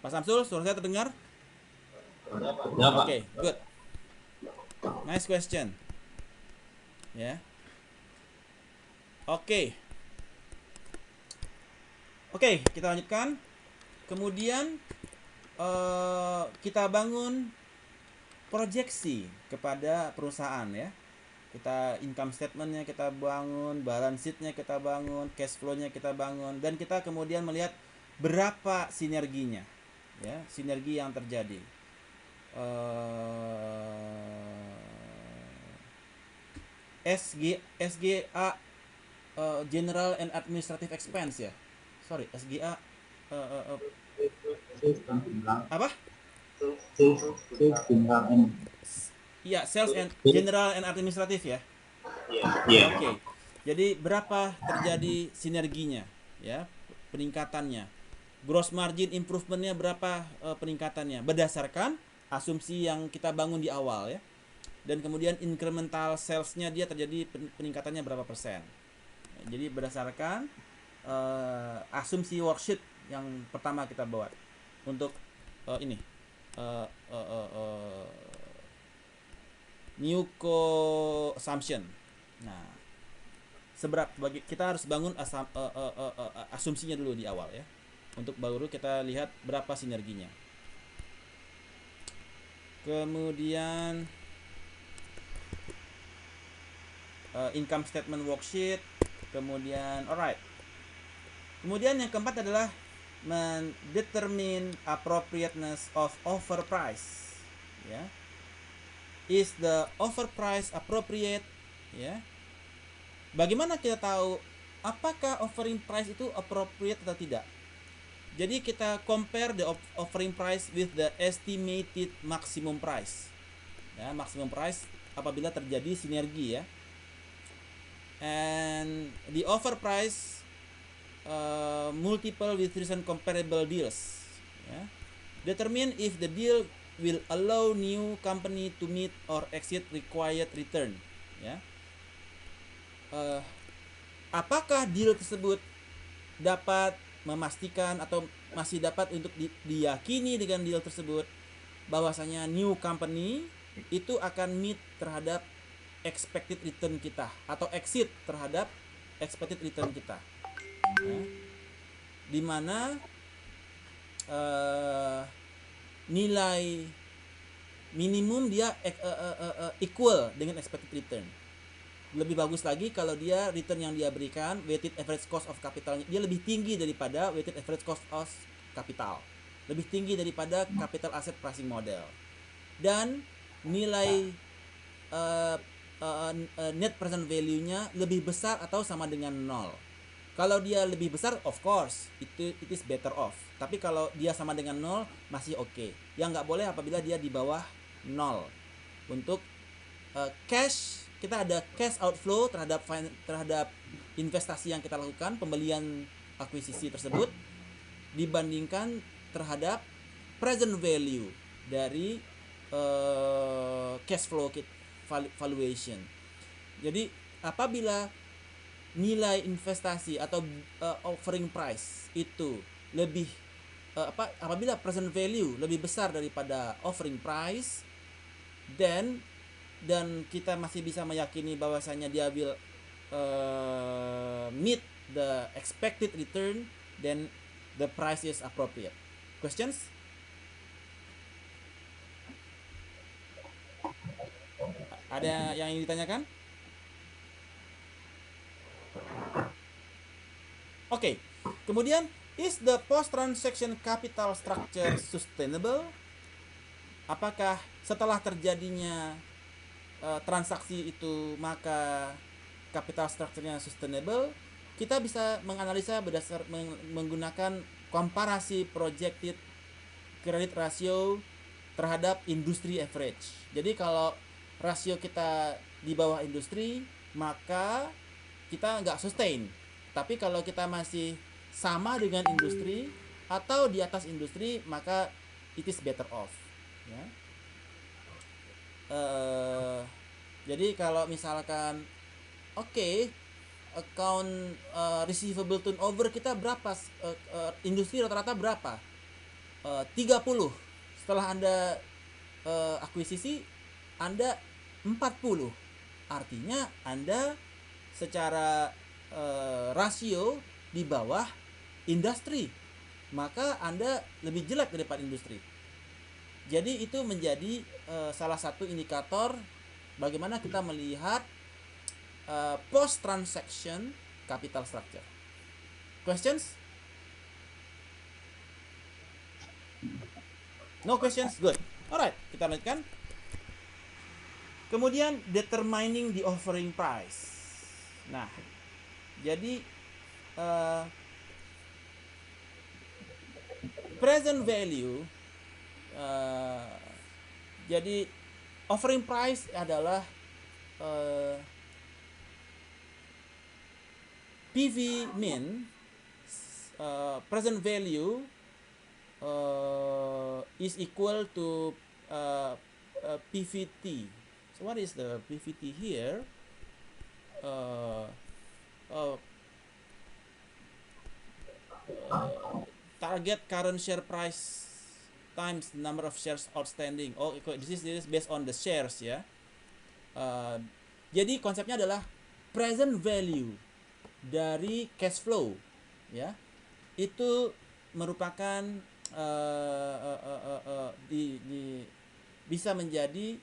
Pak Samsul, suara saya terdengar? ya Pak. Oke, good. Nice question. Ya. Oke, kita lanjutkan. Kemudian kita bangun proyeksi kepada perusahaan ya. Kita income statementnya kita bangun, balance sheetnya kita bangun, cash flow-nya kita bangun, dan kita kemudian melihat berapa sinerginya, ya, sinergi yang terjadi. SGA General and Administrative Expense ya. Sorry, SGA apa? Iya, Sales and General and Administrative ya. Iya. Oke. Jadi berapa terjadi sinerginya, ya, peningkatannya. Gross margin improvementnya berapa peningkatannya berdasarkan asumsi yang kita bangun di awal ya. Dan kemudian incremental salesnya dia terjadi peningkatannya berapa persen. Jadi berdasarkan asumsi worksheet yang pertama kita buat untuk ini new co-assumption. Nah, kita harus bangun asumsinya dulu di awal ya, untuk baru kita lihat berapa sinerginya. Kemudian income statement worksheet. Kemudian alright. Kemudian yang keempat adalah mendetermine appropriateness of offer price. Ya. Is the offer price appropriate? Ya. Bagaimana kita tahu apakah offering price itu appropriate atau tidak? Jadi kita compare the offering price with the estimated maximum price. Ya, maximum price apabila terjadi sinergi ya. And the offer price multiple with recent comparable deals. Ya. Determine if the deal will allow new company to meet or exceed required return. Ya. Apakah deal tersebut dapat memastikan atau masih dapat untuk diyakini dengan deal tersebut bahwasanya new company itu akan meet terhadap expected return kita atau exceed terhadap expected return kita. Ya. Dimana nilai minimum dia equal dengan expected return. Lebih bagus lagi kalau dia return yang dia berikan, weighted average cost of capitalnya dia lebih tinggi daripada weighted average cost of capital, lebih tinggi daripada capital asset pricing model, dan nilai net present value-nya lebih besar atau sama dengan 0. Kalau dia lebih besar, of course it is better off. Tapi kalau dia sama dengan 0 masih oke. Yang nggak boleh apabila dia di bawah 0. Untuk cash, kita ada cash outflow terhadap investasi yang kita lakukan, pembelian akuisisi tersebut, dibandingkan terhadap present value dari cash flow valuation. Jadi apabila nilai investasi atau offering price itu lebih apabila present value lebih besar daripada offering price, dan kita masih bisa meyakini bahwasanya dia will meet the expected return, then the price is appropriate. Questions? Ada yang ingin ditanyakan? Oke. Kemudian, is the post-transaction capital structure sustainable? Apakah setelah terjadinya transaksi itu maka capital structure-nya sustainable? Kita bisa menganalisa menggunakan komparasi projected credit ratio terhadap industry average. Jadi kalau rasio kita di bawah industri, maka kita nggak sustain. Tapi kalau kita masih sama dengan industri atau di atas industri, maka it is better off. Ya. Jadi kalau misalkan account receivable turnover kita berapa, industri rata-rata berapa, 30. Setelah Anda akuisisi, Anda 40. Artinya Anda secara rasio di bawah industri, maka Anda lebih jelek daripada industri. Jadi itu menjadi salah satu indikator bagaimana kita melihat post transaction capital structure. Questions? No questions? Good. Alright, kita lanjutkan. Kemudian determining the offering price. Nah, jadi present value, jadi offering price adalah PV min, present value is equal to PVT. So what is the PVT here? Target current share price times the number of shares outstanding. Oh, this is based on the shares ya. Jadi konsepnya adalah present value dari cash flow, ya, itu merupakan bisa menjadi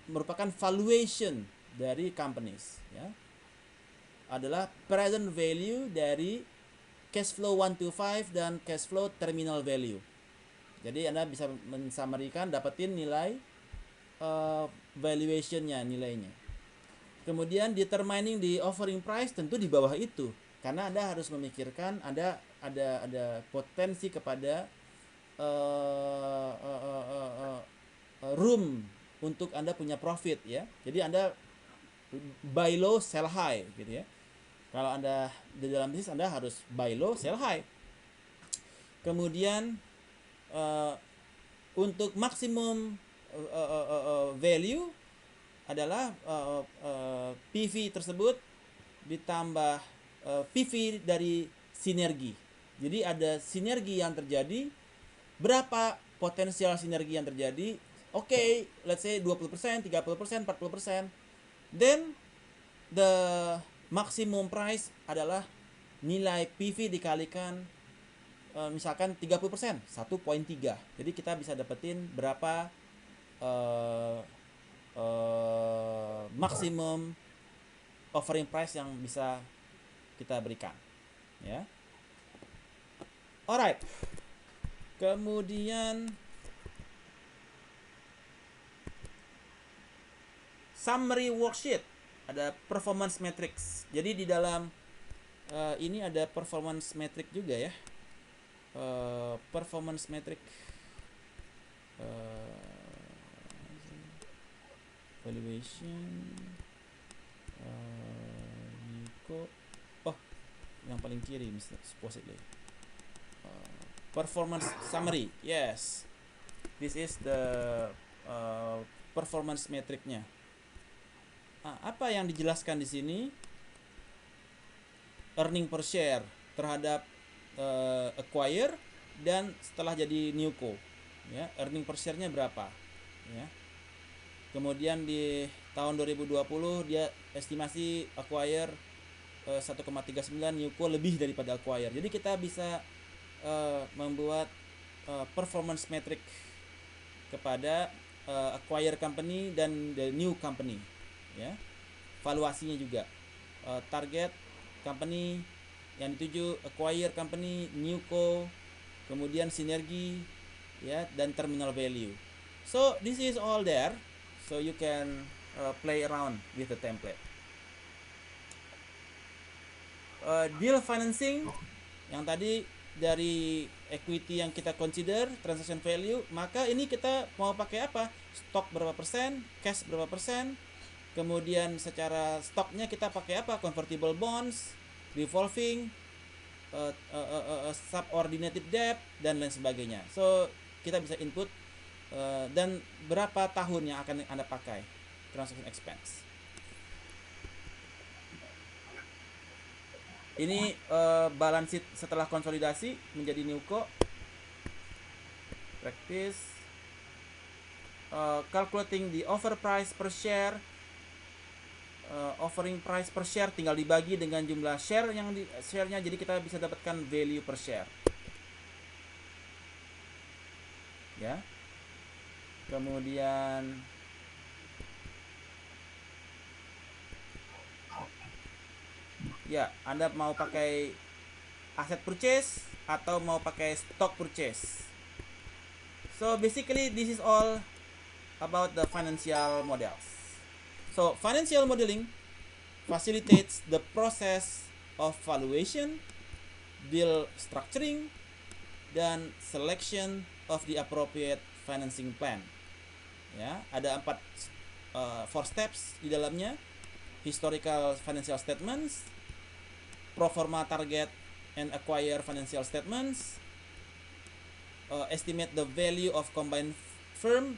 merupakan valuation dari companies, ya, adalah present value dari cash flow 1 to 5 dan cash flow terminal value. Jadi Anda bisa mensummarikan, dapetin nilai valuationnya, nilainya. Kemudian determining the offering price tentu di bawah itu, karena Anda harus memikirkan ada potensi kepada room untuk Anda punya profit, ya. Jadi Anda buy low sell high gitu, ya. Kalau Anda di dalam bisnis, Anda harus buy low sell high. Kemudian untuk maksimum value adalah PV tersebut ditambah PV dari sinergi. Jadi ada sinergi yang terjadi, berapa potensial sinergi yang terjadi. Oke, let's say 20%, 30%, 40%. Then the maximum price adalah nilai PV dikalikan misalkan 30%, 1,3. Jadi kita bisa dapetin berapa maksimum offering price yang bisa kita berikan, ya. Alright. Kemudian summary worksheet, ada performance matrix. Jadi di dalam ini ada performance matrix juga, ya. Performance matrix valuation Nico, yang paling kiri supposedly performance summary. Yes, this is the performance matrix-nya. Apa yang dijelaskan di sini? Earning per share terhadap acquire dan setelah jadi newco, ya, earning per share-nya berapa, ya. Kemudian di tahun 2020 dia estimasi acquire 1,39, newco lebih daripada acquire. Jadi kita bisa membuat performance metric kepada acquire company dan the new company, ya. Valuasinya juga target company yang dituju, acquire company, newco, kemudian sinergi, ya, dan terminal value. So this is all there, so you can play around with the template. Deal financing yang tadi dari equity yang kita consider transaction value, maka ini kita mau pakai apa? Stok berapa persen, cash berapa persen, kemudian secara stoknya kita pakai apa? Convertible bonds, revolving, subordinated debt, dan lain sebagainya. So kita bisa input dan berapa tahun yang akan Anda pakai transaction expense. Ini balance sheet setelah konsolidasi menjadi newco. Practice calculating the offer price per share. Offering price per share tinggal dibagi dengan jumlah share yang share-nya, jadi kita bisa dapatkan value per share, ya. Kemudian ya, Anda mau pakai asset purchase atau mau pakai stock purchase. So basically this is all about the financial models. So financial modeling facilitates the process of valuation, deal structuring, dan selection of the appropriate financing plan. Ya, ada 4 steps di dalamnya: historical financial statements, pro forma target and acquire financial statements, estimate the value of combined firm,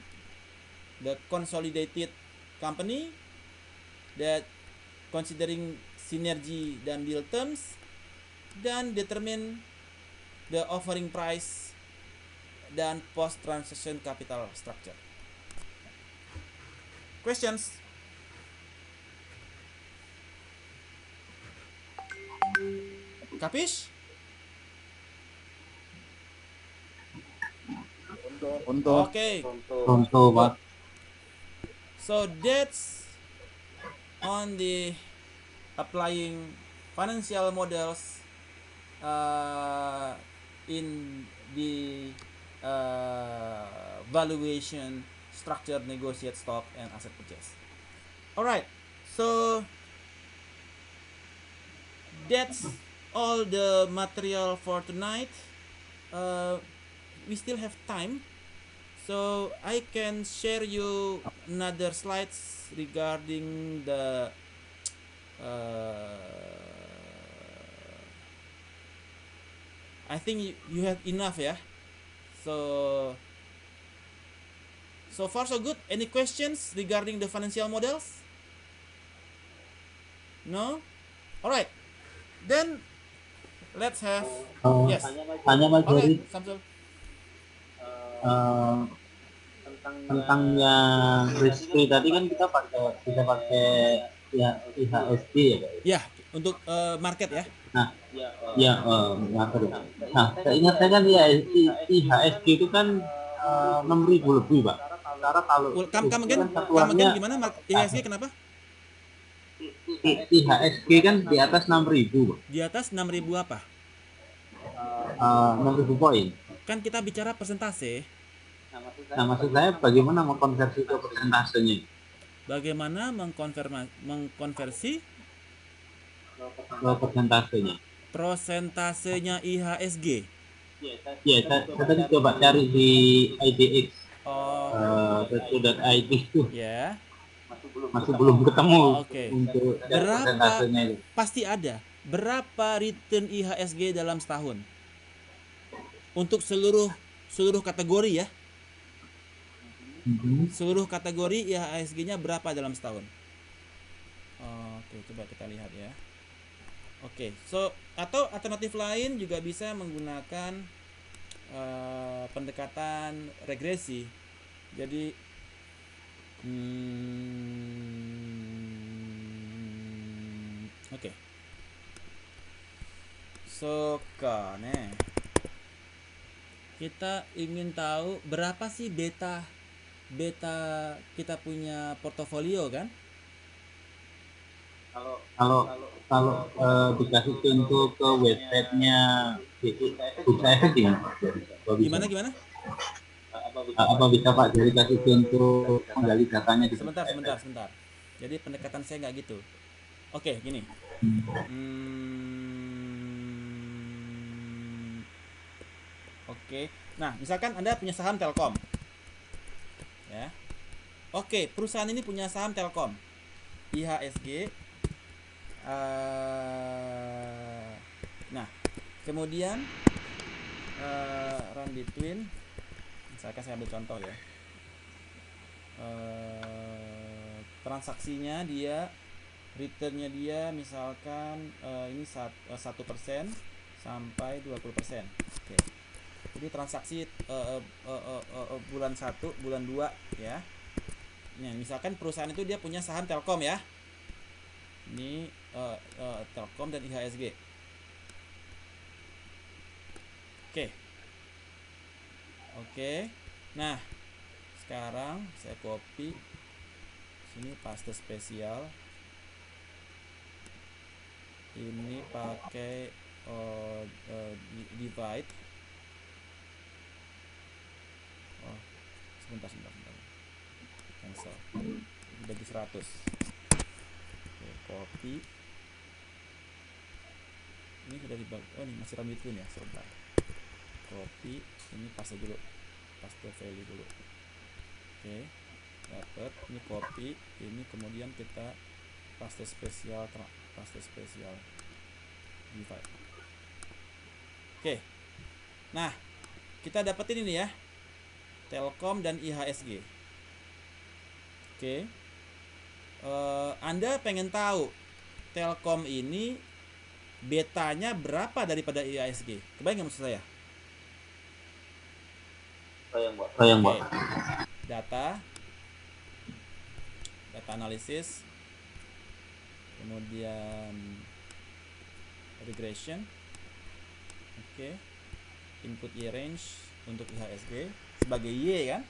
the consolidated company, that considering synergy dan deal terms, dan determine the offering price dan post transaction capital structure. Questions? Kapish? Untuk Okay. Contoh Pak. So that's on the applying financial models in the valuation, structure, negotiate stock, and asset purchase. Alright, so that's all the material for tonight. We still have time, so I can share you another slides regarding the I think you have enough, yeah. So far so good. Any questions regarding the financial models? No? Alright. Then let's have yes. Tanya Mas Jerry, Alright, Samsul. tentang yang risk-free tadi kan kita bisa pakai ya IHSG ya Pak. Ya, untuk market ya. Nah, ya market. Nah, seingat saya kan ya IHSG itu kan 6.000 lebih Pak. Secara kalau Come again gimana IHSG kenapa? IHSG kan di atas 6.000 Pak. Di atas 6.000 apa? 6.000 poin. Kan kita bicara persentase. Nah, maksud saya bagaimana mengkonversi ke persentasenya? Bagaimana mengkonversi Ke persentasenya? Prosentasenya IHSG. Ya, saya tadi coba cari di IDX. .id itu. Ya. Masih belum ketemu Oke. untuk Berapa persentasenya itu. pasti ada. Berapa return IHSG dalam setahun? Untuk seluruh kategori ya. Seluruh kategori IHSG-nya berapa dalam setahun? Oke, coba kita lihat ya. Oke, so atau alternatif lain juga bisa menggunakan pendekatan regresi. Jadi oke. So kita ingin tahu berapa sih beta kita punya portofolio kan? Kalau dikasih contoh ke websitenya Bursa Efek gimana? Gimana? Apa bisa Pak Jerry kasih contoh menggali datanya di Sebentar. Jadi pendekatan saya nggak gitu. Oke, gini. Oke. Nah, misalkan Anda punya saham Telkom. Ya. Oke, perusahaan ini punya saham Telkom. IHSG. Nah, kemudian run between. Misalkan saya ambil contoh ya. Transaksinya dia, returnnya dia misalkan ini 1% sampai 20%. Oke. Jadi transaksi bulan 1, bulan 2 ya. Nah, misalkan perusahaan itu dia punya saham Telkom ya. Ini Telkom dan IHSG. Oke. Nah, sekarang saya copy sini, paste spesial. Ini pakai divide. Sebentar. Cancel. Bagi 100. Oke, copy. Ini sudah dibagi. Oh, ini masih run between ya, sebentar. Copy, ini paste dulu. Paste value dulu. Oke. Dapat, ini copy, ini kemudian kita paste spesial divide. Oke. Nah, kita dapetin ini ya. Telkom dan IHSG. Oke. Anda pengen tahu Telkom ini betanya berapa daripada IHSG? Kebayang nggak maksud saya? Sayang, Pak. Data analisis, kemudian regression. Oke. Input Y range untuk IHSG sebagai Y kan.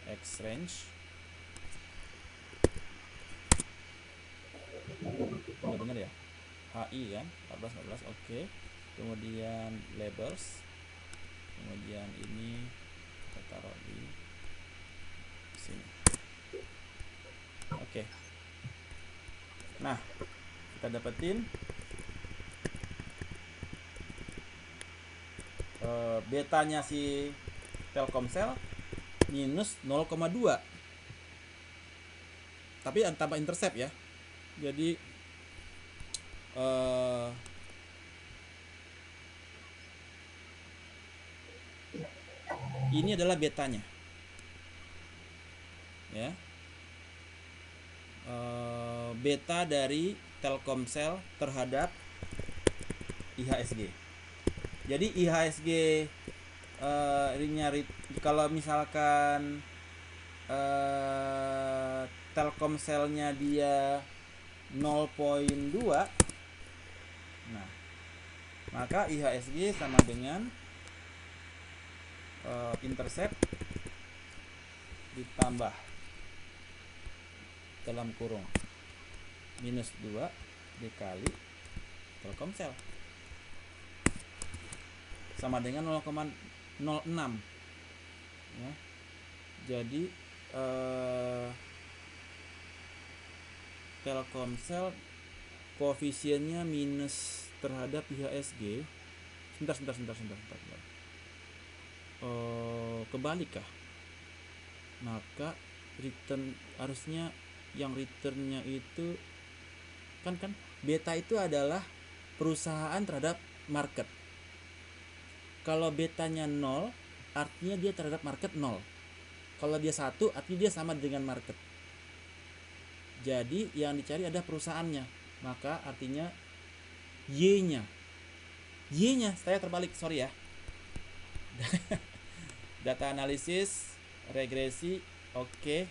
X range. Benar ya? HI kan 14 oke. Kemudian labels. Kemudian ini kita taruh di sini. Oke. Nah, kita dapetin betanya si Telkomsel minus 0,2. Tapi tanpa intercept ya. Jadi ini adalah betanya. Ya. Beta dari Telkomsel terhadap IHSG. Jadi IHSG kalau misalkan Telkomselnya dia 0,2, nah maka IHSG sama dengan intercept ditambah dalam kurung minus 2 dikali Telkomsel sama dengan 0,06 ya. Jadi Telkomsel koefisiennya minus terhadap IHSG sebentar. Kebalik kah? Maka return harusnya yang returnnya itu kan beta itu adalah perusahaan terhadap market. Kalau betanya 0 artinya dia terhadap market 0. Kalau dia 1 artinya dia sama dengan market. Jadi yang dicari adalah perusahaannya. Maka artinya Y-nya. Y-nya saya terbalik, sorry ya. Data analisis, regresi, oke.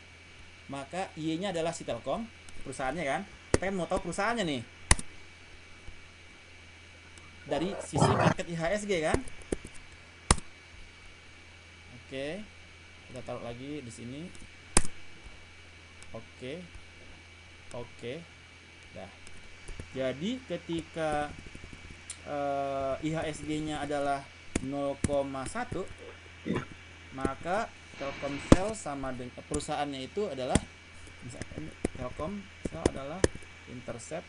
Maka Y-nya adalah si Telkom, perusahaannya kan. Kita kan mau tahu perusahaannya nih. Dari sisi market IHSG kan. Oke. Kita taruh lagi di sini. Oke. Dah. Jadi ketika IHSG-nya adalah 0,1, maka Telkomsel sama dengan perusahaannya itu adalah misalkan Telkomsel adalah intercept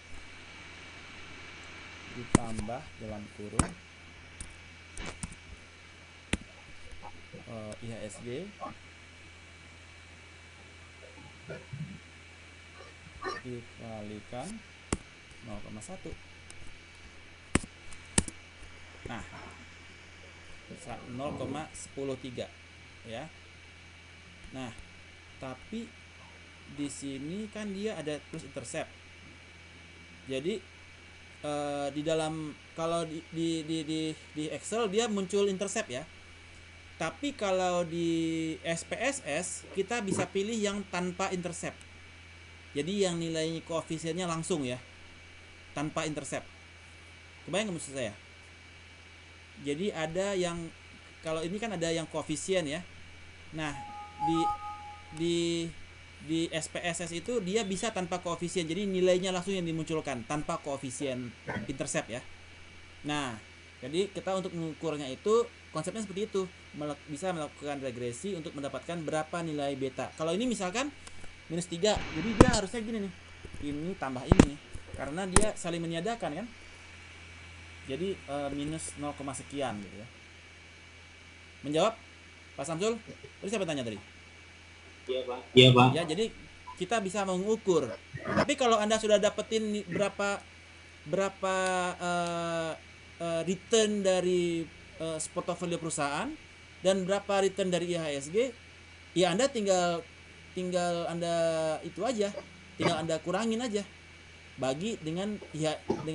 ditambah dalam kurung IHSG dikalikan 0,1. Nah, 0,103 ya. Nah, tapi di sini kan dia ada plus intercept. Jadi di dalam kalau di Excel dia muncul intercept ya. Tapi kalau di SPSS kita bisa pilih yang tanpa intercept. Jadi yang nilainya koefisiennya langsung ya, tanpa intercept. Kebayang nggak maksud saya? Jadi ada yang kalau ini kan ada yang koefisien ya. Nah di SPSS itu dia bisa tanpa koefisien. Jadi nilainya langsung yang dimunculkan tanpa koefisien intercept ya. Nah jadi kita untuk mengukurnya itu konsepnya seperti itu, bisa melakukan regresi untuk mendapatkan berapa nilai beta. Kalau ini misalkan minus 3, jadi dia harusnya gini nih, ini tambah ini nih, karena dia saling meniadakan kan. Jadi minus 0, sekian gitu ya. Menjawab Pak Samsul? Tadi siapa tanya tadi? Iya Pak. Ya, jadi kita bisa mengukur. Tapi kalau Anda sudah dapetin berapa return dari portofolio perusahaan dan berapa return dari IHSG, ya Anda tinggal Anda itu aja, tinggal Anda kurangin aja bagi dengan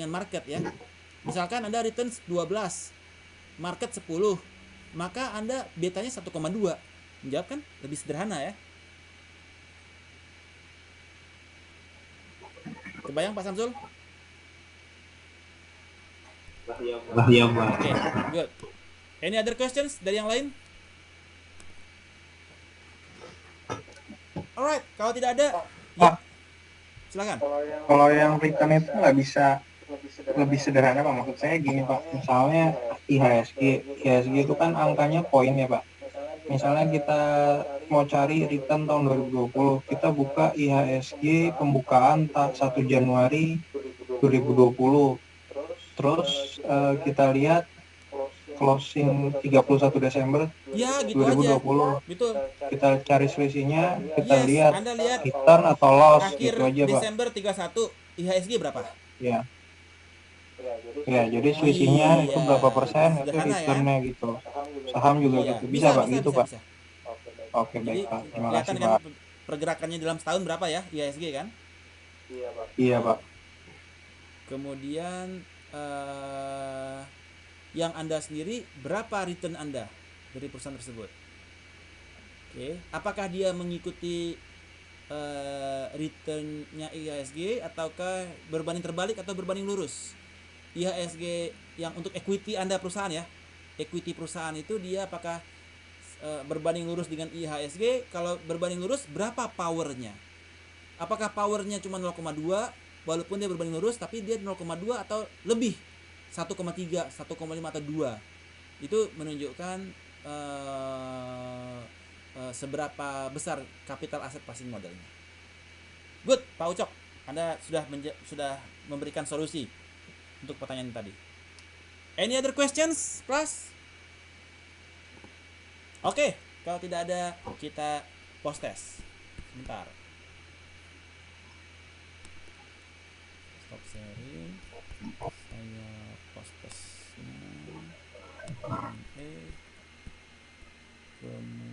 market ya. Misalkan Anda return 12, market 10, maka Anda betanya 1,2. Menjawab kan lebih sederhana ya. Kebayang Pak Samsul? Lah ya Pak. Oke, good. Any other questions dari yang lain? Alright, kalau tidak ada, ya. Silakan. Kalau yang return itu nggak bisa lebih sederhana Pak. Maksud saya gini Pak, misalnya IHSG itu kan angkanya poin ya Pak. Misalnya kita mau cari return tahun 2020, kita buka IHSG pembukaan 1 Januari 2020. Terus kita lihat closing 31 Desember Ya, gitu 2020. aja. Betul. Kita cari selisihnya, kita Yes, lihat Anda lihat return atau loss akhir gitu aja Pak. Desember 31 IHSG berapa? Ya. Ya, jadi selisihnya itu Iya. berapa persen itu Sederhana ya. returnnya gitu. Saham juga Iya, gitu. Bisa Pak gitu Pak. bisa. Oke Jadi baik Pak. Terima kelihatan kasih kan Pak. pergerakannya dalam setahun berapa ya IHSG kan? Iya Pak. Kemudian yang Anda sendiri berapa return Anda dari perusahaan tersebut? Oke, apakah dia mengikuti returnnya IHSG ataukah berbanding terbalik atau berbanding lurus? IHSG yang untuk equity Anda perusahaan ya, equity perusahaan itu dia apakah berbanding lurus dengan IHSG? Kalau berbanding lurus berapa powernya? Apakah powernya cuma 0,2 walaupun dia berbanding lurus tapi dia 0,2 atau lebih 1,3, 1,5 atau 2? Itu menunjukkan seberapa besar capital aset passing modelnya. Good, Pak Ucok, Anda sudah memberikan solusi untuk pertanyaan tadi. Any other questions, plus? Oke, kalau tidak ada kita post test. Sebentar. Stop sharing. Saya post testnya. Kemudian